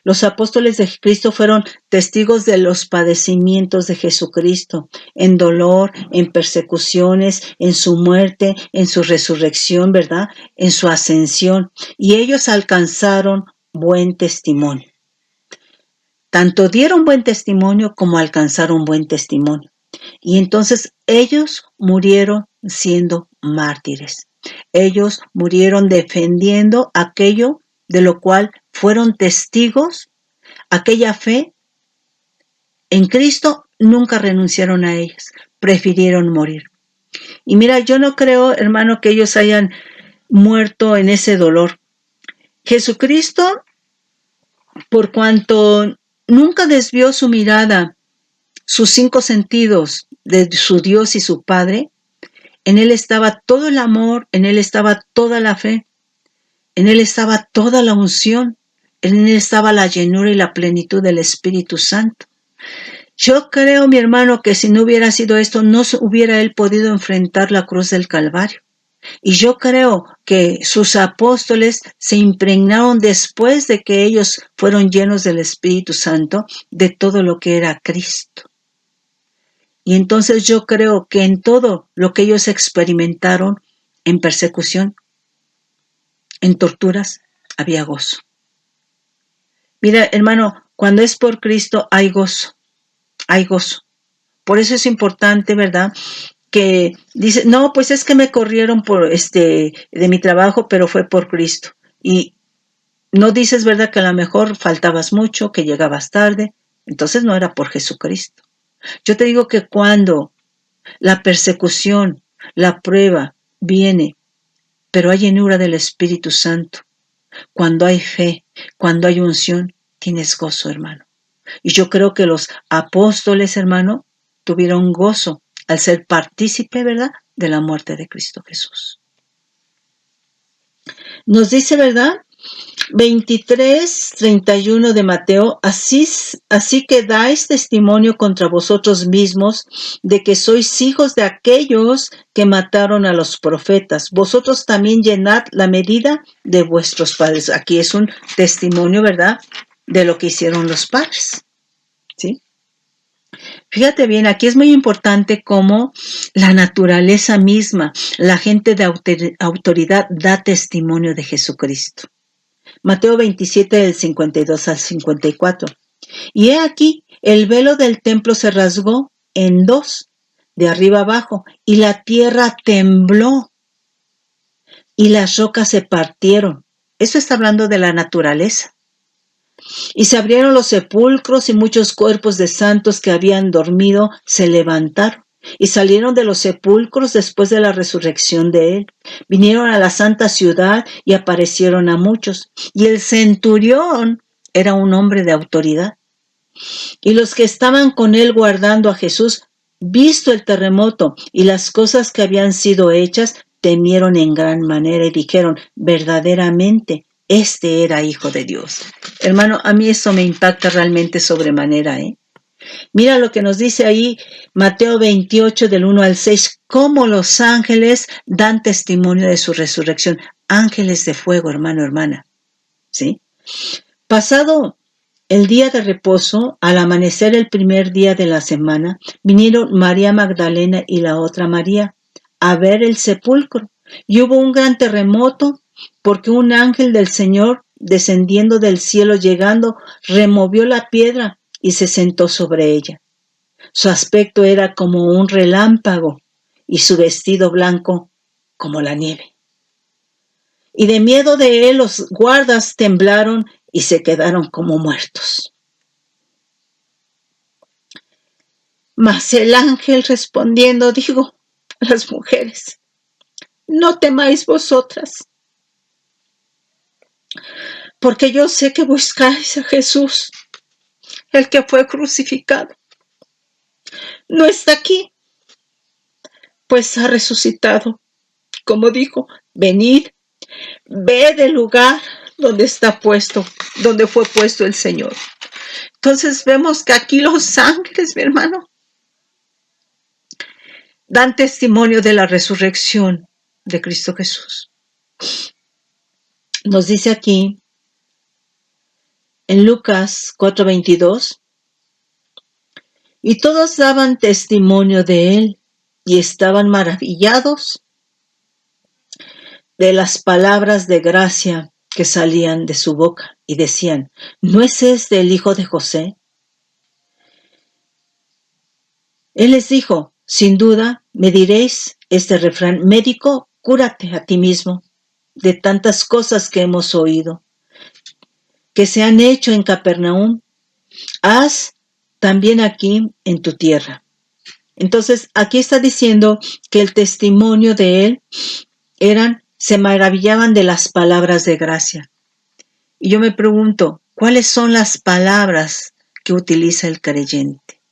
Los apóstoles de Cristo fueron testigos de los padecimientos de Jesucristo, en dolor, en persecuciones, en su muerte, en su resurrección, ¿verdad? En su ascensión. Y ellos alcanzaron buen testimonio. Tanto dieron buen testimonio como alcanzaron buen testimonio. Y entonces ellos murieron siendo mártires. Ellos murieron defendiendo aquello de lo cual fueron testigos, aquella fe en Cristo, nunca renunciaron a ellas, prefirieron morir. Y mira, yo no creo, hermano, que ellos hayan muerto en ese dolor. Jesucristo, por cuanto nunca desvió su mirada, sus 5 sentidos de su Dios y su Padre, en Él estaba todo el amor, en Él estaba toda la fe, en Él estaba toda la unción, en Él estaba la llenura y la plenitud del Espíritu Santo. Yo creo, mi hermano, que si no hubiera sido esto, no hubiera Él podido enfrentar la cruz del Calvario. Y yo creo que sus apóstoles se impregnaron después de que ellos fueron llenos del Espíritu Santo de todo lo que era Cristo. Y entonces yo creo que en todo lo que ellos experimentaron, en persecución, en torturas, había gozo. Mira, hermano, cuando es por Cristo hay gozo, hay gozo. Por eso es importante, ¿verdad? Que dice, no, pues es que me corrieron de mi trabajo, pero fue por Cristo. Y no dices, ¿verdad? Que a lo mejor faltabas mucho, que llegabas tarde. Entonces no era por Jesucristo. Yo te digo que cuando la persecución, la prueba viene, pero hay llenura del Espíritu Santo, cuando hay fe, cuando hay unción, tienes gozo, hermano. Y yo creo que los apóstoles, hermano, tuvieron gozo al ser partícipe, ¿verdad?, de la muerte de Cristo Jesús. Nos dice, ¿verdad?, 23:31 de Mateo, así que dais testimonio contra vosotros mismos de que sois hijos de aquellos que mataron a los profetas. Vosotros también llenad la medida de vuestros padres. Aquí es un testimonio, ¿verdad?, de lo que hicieron los padres, ¿sí? Fíjate bien, aquí es muy importante cómo la naturaleza misma, la gente de autoridad da testimonio de Jesucristo. Mateo 27, del 52 al 54. Y he aquí, el velo del templo se rasgó en dos, de arriba abajo, y la tierra tembló, y las rocas se partieron. Eso está hablando de la naturaleza. Y se abrieron los sepulcros, y muchos cuerpos de santos que habían dormido se levantaron. Y salieron de los sepulcros después de la resurrección de él. Vinieron a la santa ciudad y aparecieron a muchos. Y el centurión era un hombre de autoridad. Y los que estaban con él guardando a Jesús, visto el terremoto y las cosas que habían sido hechas, temieron en gran manera y dijeron, verdaderamente, este era Hijo de Dios. Hermano, a mí eso me impacta realmente sobremanera, Mira lo que nos dice ahí Mateo 28 del 1 al 6, cómo los ángeles dan testimonio de su resurrección. Ángeles de fuego, hermano, hermana. ¿Sí? Pasado el día de reposo, al amanecer el primer día de la semana, vinieron María Magdalena y la otra María a ver el sepulcro. Y hubo un gran terremoto, porque un ángel del Señor, descendiendo del cielo, llegando, removió la piedra y se sentó sobre ella. Su aspecto era como un relámpago y su vestido blanco como la nieve. Y de miedo de él los guardas temblaron y se quedaron como muertos. Mas el ángel respondiendo dijo a las mujeres, no temáis vosotras, porque yo sé que buscáis a Jesús, el que fue crucificado. No está aquí, pues ha resucitado. Como dijo, venid, ved el lugar donde está puesto, donde fue puesto el Señor. Entonces vemos que aquí los ángeles, mi hermano, dan testimonio de la resurrección de Cristo Jesús. Nos dice aquí, en Lucas 4:22, y todos daban testimonio de él y estaban maravillados de las palabras de gracia que salían de su boca y decían, ¿no es este el hijo de José? Él les dijo, sin duda me diréis este refrán, médico, cúrate a ti mismo de tantas cosas que hemos oído, que se han hecho en Capernaum, haz también aquí en tu tierra. Entonces, aquí está diciendo que el testimonio de él se maravillaban de las palabras de gracia. Y yo me pregunto, ¿cuáles son las palabras que utiliza el creyente,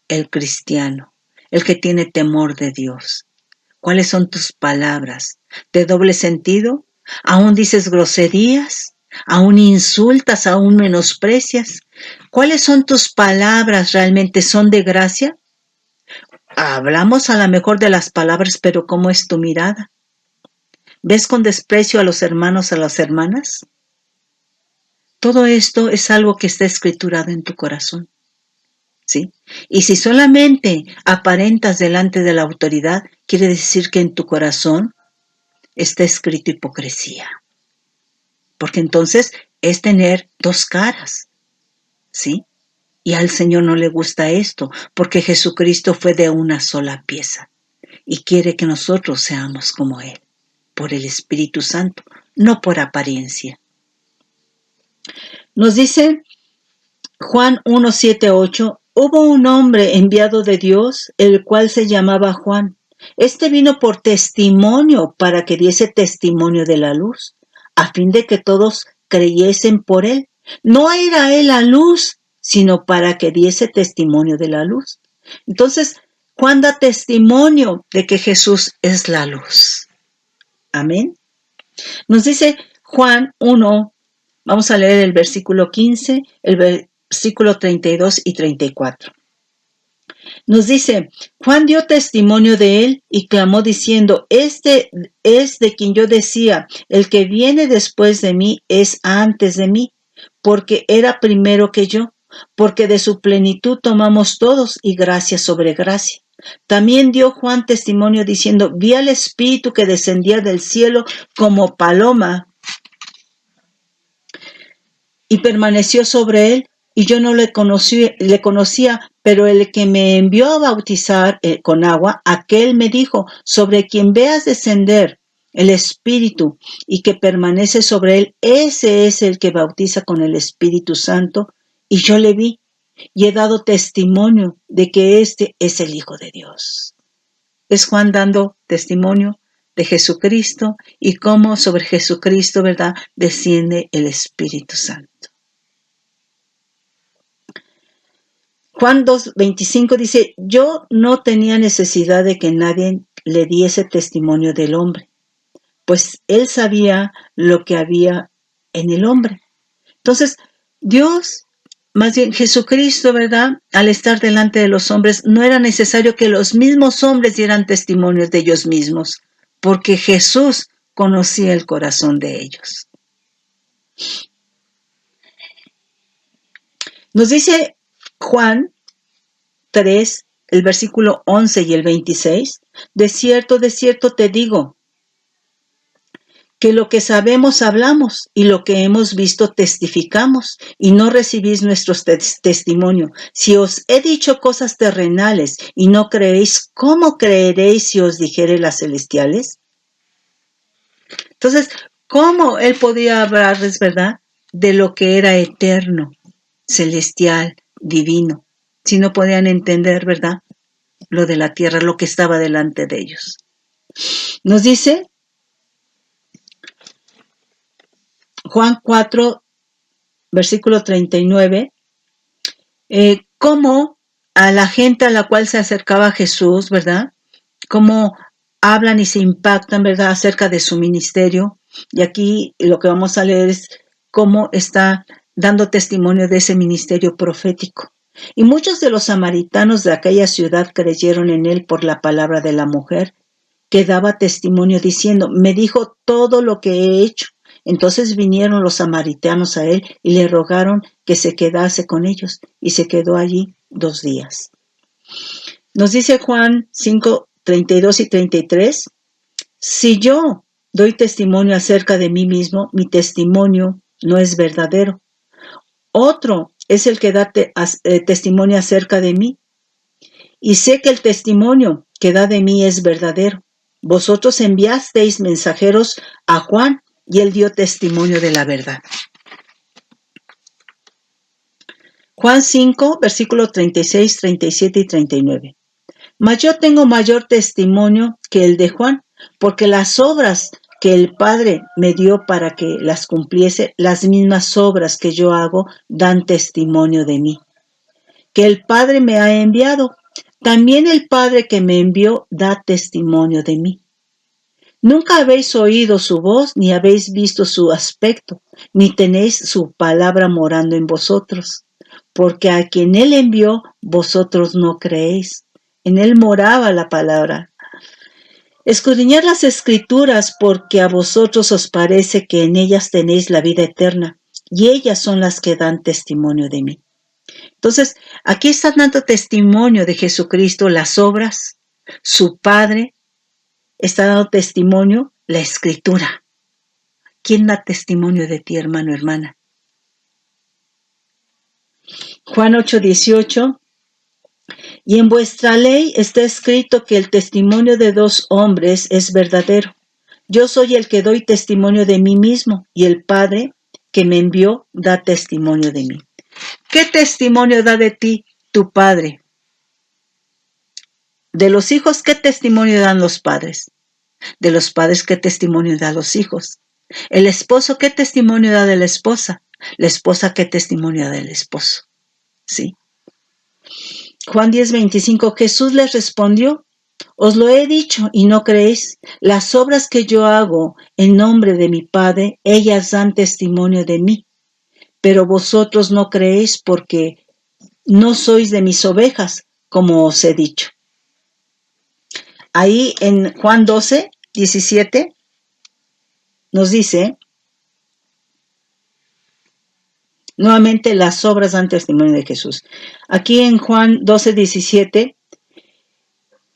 el cristiano, el que tiene temor de Dios? ¿Cuáles son tus palabras? ¿De doble sentido? ¿Aún dices groserías? ¿Aún insultas? ¿Aún menosprecias? ¿Cuáles son tus palabras? ¿Realmente son de gracia? Hablamos a lo mejor de las palabras, pero ¿cómo es tu mirada? ¿Ves con desprecio a los hermanos, a las hermanas? Todo esto es algo que está escriturado en tu corazón, ¿sí? Y si solamente aparentas delante de la autoridad, quiere decir que en tu corazón está escrito hipocresía. Porque entonces es tener dos caras, ¿sí? Y al Señor no le gusta esto, porque Jesucristo fue de una sola pieza y quiere que nosotros seamos como Él, por el Espíritu Santo, no por apariencia. Nos dice Juan 1, 7, 8, hubo un hombre enviado de Dios, el cual se llamaba Juan. Este vino por testimonio para que diese testimonio de la luz, a fin de que todos creyesen por él. No era él la luz, sino para que diese testimonio de la luz. Entonces, Juan da testimonio de que Jesús es la luz. Amén. Nos dice Juan 1, vamos a leer el versículo 15, el versículo 32 y 34. Nos dice, Juan dio testimonio de él y clamó diciendo, este es de quien yo decía, el que viene después de mí es antes de mí, porque era primero que yo, porque de su plenitud tomamos todos y gracia sobre gracia. También dio Juan testimonio diciendo, vi al Espíritu que descendía del cielo como paloma y permaneció sobre él. y yo no le conocía, pero el que me envió a bautizar con agua, aquel me dijo, sobre quien veas descender el Espíritu y que permanece sobre él, ese es el que bautiza con el Espíritu Santo, y yo le vi y he dado testimonio de que este es el Hijo de Dios. Es Juan dando testimonio de Jesucristo y cómo sobre Jesucristo, ¿verdad?, desciende el Espíritu Santo. Juan 2:25 dice, yo no tenía necesidad de que nadie le diese testimonio del hombre, pues él sabía lo que había en el hombre. Entonces, Dios, más bien Jesucristo, ¿verdad?, al estar delante de los hombres, no era necesario que los mismos hombres dieran testimonios de ellos mismos, porque Jesús conocía el corazón de ellos. Nos dice Juan 3, el versículo 11 y el 26, de cierto te digo, que lo que sabemos hablamos y lo que hemos visto testificamos y no recibís nuestro testimonio. Si os he dicho cosas terrenales y no creéis, ¿cómo creeréis si os dijere las celestiales? Entonces, ¿cómo él podía hablarles, verdad, de lo que era eterno, celestial, divino, si no podían entender, verdad, lo de la tierra, lo que estaba delante de ellos? Nos dice Juan 4, versículo 39, cómo a la gente a la cual se acercaba Jesús, ¿verdad?, cómo hablan y se impactan, ¿verdad?, acerca de su ministerio. Y aquí lo que vamos a leer es cómo está dando testimonio de ese ministerio profético. Y muchos de los samaritanos de aquella ciudad creyeron en él por la palabra de la mujer, que daba testimonio diciendo, me dijo todo lo que he hecho. Entonces vinieron los samaritanos a él y le rogaron que se quedase con ellos, y se quedó allí 2 días. Nos dice Juan 5, 32 y 33, si yo doy testimonio acerca de mí mismo, mi testimonio no es verdadero. Otro es el que da testimonio acerca de mí, y sé que el testimonio que da de mí es verdadero. Vosotros enviasteis mensajeros a Juan, y él dio testimonio de la verdad. Juan 5, versículos 36, 37 y 39. Mas yo tengo mayor testimonio que el de Juan, porque las obras que el Padre me dio para que las cumpliese, las mismas obras que yo hago, dan testimonio de mí, que el Padre me ha enviado. También el Padre que me envió da testimonio de mí. Nunca habéis oído su voz, ni habéis visto su aspecto, ni tenéis su palabra morando en vosotros, porque a quien él envió, vosotros no creéis. En él moraba la palabra. Escudriñad las Escrituras, porque a vosotros os parece que en ellas tenéis la vida eterna, y ellas son las que dan testimonio de mí. Entonces, aquí está dando testimonio de Jesucristo, las obras, su Padre, está dando testimonio la Escritura. ¿Quién da testimonio de ti, hermano, hermana? Juan 8:18. Y en vuestra ley está escrito que el testimonio de 2 hombres es verdadero. Yo soy el que doy testimonio de mí mismo, y el Padre que me envió da testimonio de mí. ¿Qué testimonio da de ti tu Padre? De los hijos, ¿qué testimonio dan los padres? De los padres, ¿qué testimonio dan los hijos? El esposo, ¿qué testimonio da de la esposa? La esposa, ¿qué testimonio da del esposo? ¿Sí? Juan 10:25, Jesús les respondió, os lo he dicho y no creéis. Las obras que yo hago en nombre de mi Padre, ellas dan testimonio de mí. Pero vosotros no creéis porque no sois de mis ovejas, como os he dicho. Ahí en Juan 12:17 nos dice, nuevamente las obras dan testimonio de Jesús. Aquí en Juan 12:17,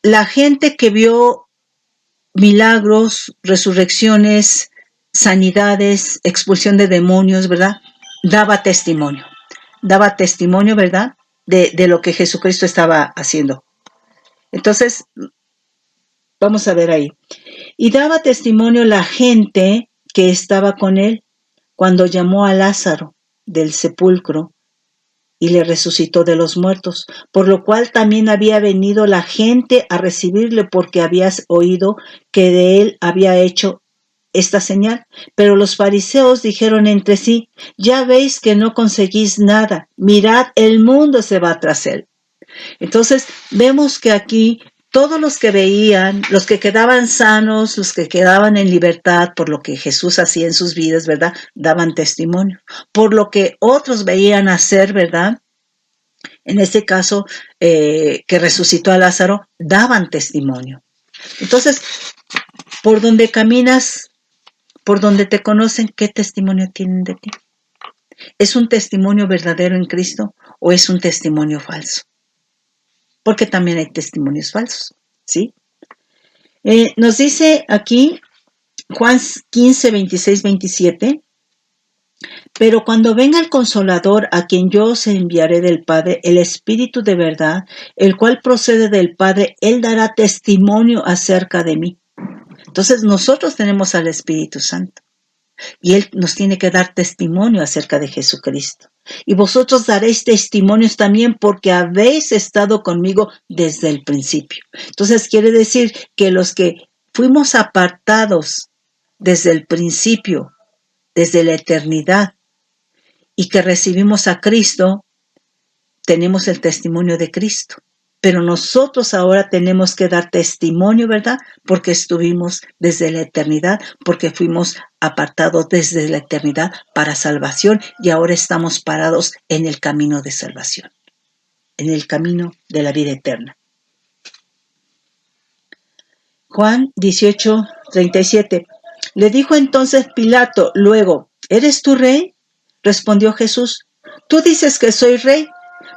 la gente que vio milagros, resurrecciones, sanidades, expulsión de demonios, ¿verdad?, daba testimonio. daba testimonio, ¿verdad? De lo que Jesucristo estaba haciendo. Entonces, vamos a ver ahí. Y daba testimonio la gente que estaba con él cuando llamó a Lázaro del sepulcro y le resucitó de los muertos, por lo cual también había venido la gente a recibirle porque habías oído que de él había hecho esta señal. Pero los fariseos dijeron entre sí: ya veis que no conseguís nada, mirad, el mundo se va tras él. Entonces vemos que aquí todos los que veían, los que quedaban sanos, los que quedaban en libertad por lo que Jesús hacía en sus vidas, ¿verdad? Daban testimonio. Por lo que otros veían hacer, ¿verdad? En este caso, que resucitó a Lázaro, daban testimonio. Entonces, por donde caminas, por donde te conocen, ¿qué testimonio tienen de ti? ¿Es un testimonio verdadero en Cristo o es un testimonio falso? Porque también hay testimonios falsos, ¿sí? Nos dice aquí Juan 15, 26, 27, pero cuando venga el Consolador, a quien yo os enviaré del Padre, el Espíritu de verdad, el cual procede del Padre, él dará testimonio acerca de mí. Entonces nosotros tenemos al Espíritu Santo y él nos tiene que dar testimonio acerca de Jesucristo. Y vosotros daréis testimonios también porque habéis estado conmigo desde el principio. Entonces quiere decir que los que fuimos apartados desde el principio, desde la eternidad, y que recibimos a Cristo, tenemos el testimonio de Cristo. Pero nosotros ahora tenemos que dar testimonio, ¿verdad? Porque estuvimos desde la eternidad, porque fuimos apartados desde la eternidad para salvación y ahora estamos parados en el camino de salvación, en el camino de la vida eterna. Juan 18, 37. Le dijo entonces Pilato luego: ¿eres tú rey? Respondió Jesús: tú dices que soy rey.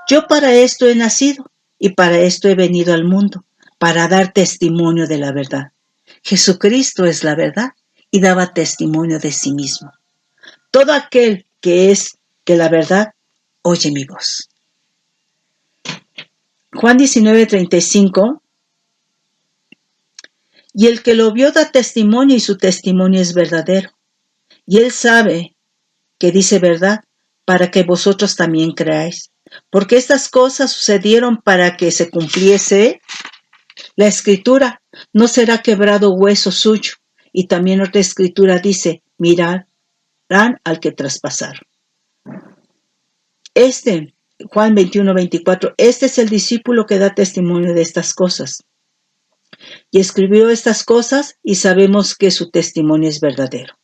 Yo para esto he nacido y para esto he venido al mundo, para dar testimonio de la verdad. Jesucristo es la verdad y daba testimonio de sí mismo. Todo aquel que es de la verdad, oye mi voz. Juan 19, 35. Y el que lo vio da testimonio y su testimonio es verdadero. Y él sabe que dice verdad para que vosotros también creáis. Porque estas cosas sucedieron para que se cumpliese la escritura: no será quebrado hueso suyo. Y también otra escritura dice: mirarán al que traspasaron. Juan 21, 24, este es el discípulo que da testimonio de estas cosas. Y escribió estas cosas y sabemos que su testimonio es verdadero.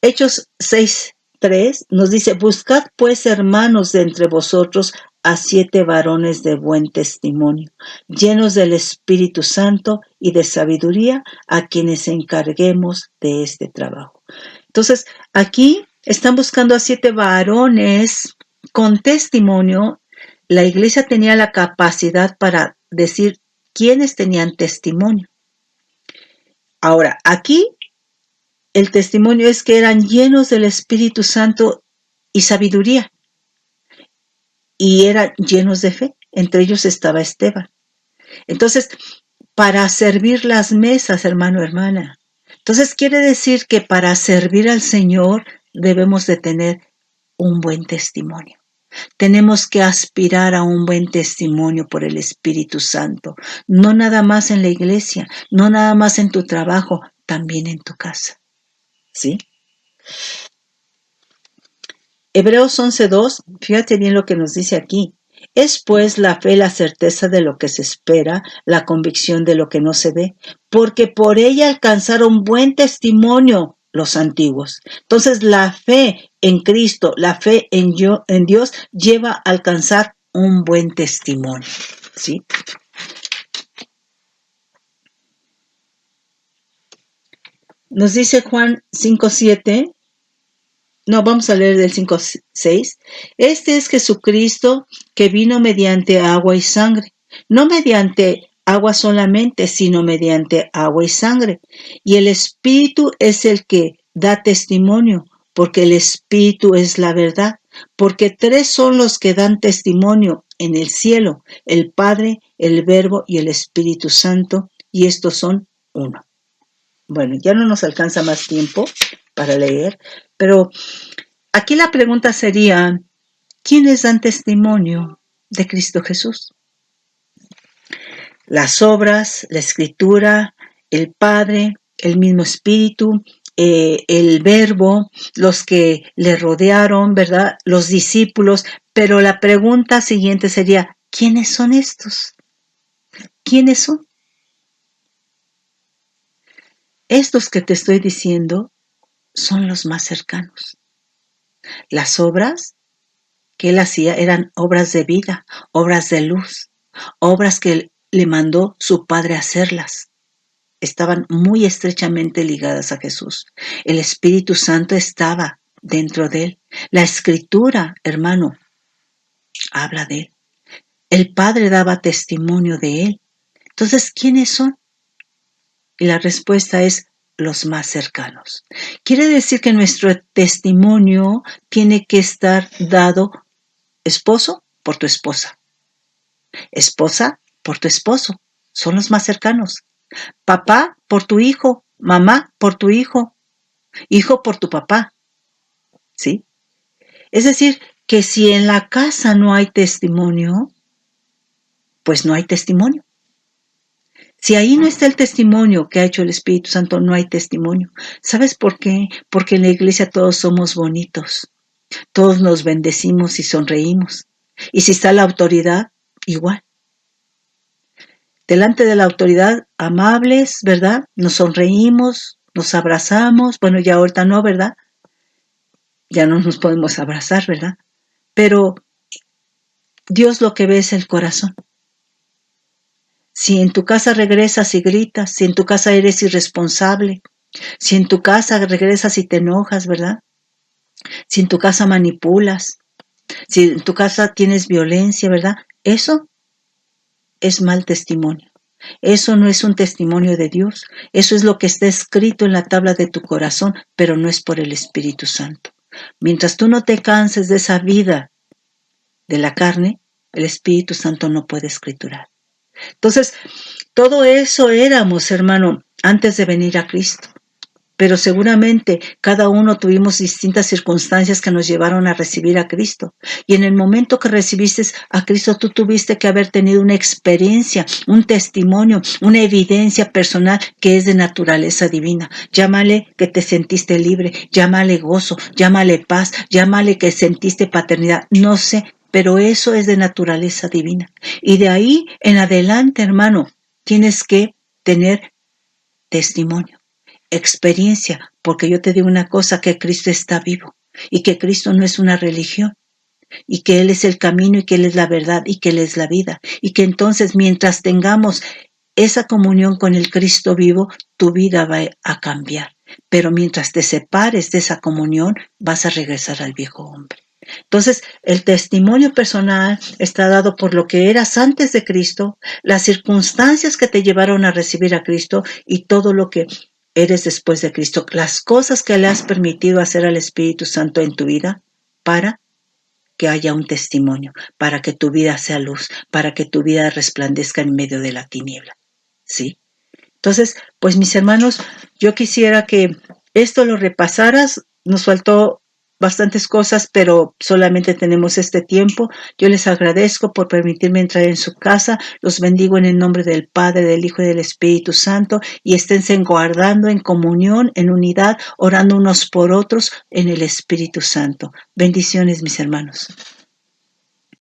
Hechos 6, 3 nos dice: buscad pues, hermanos, de entre vosotros a 7 varones de buen testimonio, llenos del Espíritu Santo y de sabiduría, a quienes encarguemos de este trabajo. Entonces, aquí están buscando a 7 varones con testimonio. La iglesia tenía la capacidad para decir quiénes tenían testimonio. Ahora, aquí el testimonio es que eran llenos del Espíritu Santo y sabiduría, y eran llenos de fe. Entre ellos estaba Esteban. Entonces, para servir las mesas, hermano, hermana. Entonces, quiere decir que para servir al Señor debemos de tener un buen testimonio. Tenemos que aspirar a un buen testimonio por el Espíritu Santo. No nada más en la iglesia, no nada más en tu trabajo, también en tu casa. ¿Sí? Hebreos 11:2, fíjate bien lo que nos dice aquí. Es pues la fe la certeza de lo que se espera, la convicción de lo que no se ve, porque por ella alcanzaron buen testimonio los antiguos. Entonces la fe en Cristo, la fe en Dios lleva a alcanzar un buen testimonio. ¿Sí? Nos dice Juan 5:7. No, vamos a leer del 5:6. Este es Jesucristo, que vino mediante agua y sangre, no mediante agua solamente, sino mediante agua y sangre. Y el Espíritu es el que da testimonio, porque el Espíritu es la verdad. porque 3 son los que dan testimonio en el cielo, el Padre, el Verbo y el Espíritu Santo, y estos son uno. Bueno, ya no nos alcanza más tiempo para leer, pero aquí la pregunta sería, ¿quiénes dan testimonio de Cristo Jesús? Las obras, la Escritura, el Padre, el mismo Espíritu, el Verbo, los que le rodearon, ¿verdad? Los discípulos. Pero la pregunta siguiente sería, ¿quiénes son estos? ¿Quiénes son? Estos que te estoy diciendo son los más cercanos. Las obras que él hacía eran obras de vida, obras de luz, obras que le mandó su Padre hacerlas. Estaban muy estrechamente ligadas a Jesús. El Espíritu Santo estaba dentro de él. La Escritura, hermano, habla de él. El Padre daba testimonio de él. Entonces, ¿quiénes son? Y la respuesta es los más cercanos. Quiere decir que nuestro testimonio tiene que estar dado, esposo por tu esposa, esposa por tu esposo. Son los más cercanos. Papá por tu hijo, mamá por tu hijo, hijo por tu papá, ¿sí? Es decir, que si en la casa no hay testimonio, pues no hay testimonio. Si ahí no está el testimonio que ha hecho el Espíritu Santo, no hay testimonio. ¿Sabes por qué? Porque en la iglesia todos somos bonitos, todos nos bendecimos y sonreímos. Y si está la autoridad, igual. Delante de la autoridad, amables, ¿verdad? Nos sonreímos, nos abrazamos. Bueno, ya ahorita no, ¿verdad? Ya no nos podemos abrazar, ¿verdad? Pero Dios lo que ve es el corazón. Si en tu casa regresas y gritas, si en tu casa eres irresponsable, si en tu casa regresas y te enojas, ¿verdad? Si en tu casa manipulas, si en tu casa tienes violencia, ¿verdad? Eso es mal testimonio. Eso no es un testimonio de Dios. Eso es lo que está escrito en la tabla de tu corazón, pero no es por el Espíritu Santo. Mientras tú no te canses de esa vida de la carne, el Espíritu Santo no puede escriturar. Entonces, todo eso éramos, hermano, antes de venir a Cristo. Pero seguramente cada uno tuvimos distintas circunstancias que nos llevaron a recibir a Cristo. Y en el momento que recibiste a Cristo, tú tuviste que haber tenido una experiencia, un testimonio, una evidencia personal que es de naturaleza divina. Llámale que te sentiste libre, llámale gozo, llámale paz, llámale que sentiste paternidad. No sé, pero eso es de naturaleza divina. Y de ahí en adelante, hermano, tienes que tener testimonio, experiencia, porque yo te digo una cosa, que Cristo está vivo y que Cristo no es una religión y que Él es el camino y que Él es la verdad y que Él es la vida y que entonces mientras tengamos esa comunión con el Cristo vivo, tu vida va a cambiar, pero mientras te separes de esa comunión vas a regresar al viejo hombre. Entonces, el testimonio personal está dado por lo que eras antes de Cristo, las circunstancias que te llevaron a recibir a Cristo y todo lo que eres después de Cristo, las cosas que le has permitido hacer al Espíritu Santo en tu vida para que haya un testimonio, para que tu vida sea luz, para que tu vida resplandezca en medio de la tiniebla. ¿Sí? Entonces, pues mis hermanos, yo quisiera que esto lo repasaras. Nos faltó bastantes cosas, pero solamente tenemos este tiempo. Yo les agradezco por permitirme entrar en su casa. Los bendigo en el nombre del Padre, del Hijo y del Espíritu Santo, y esténse guardando en comunión, en unidad, orando unos por otros en el Espíritu Santo. Bendiciones, mis hermanos.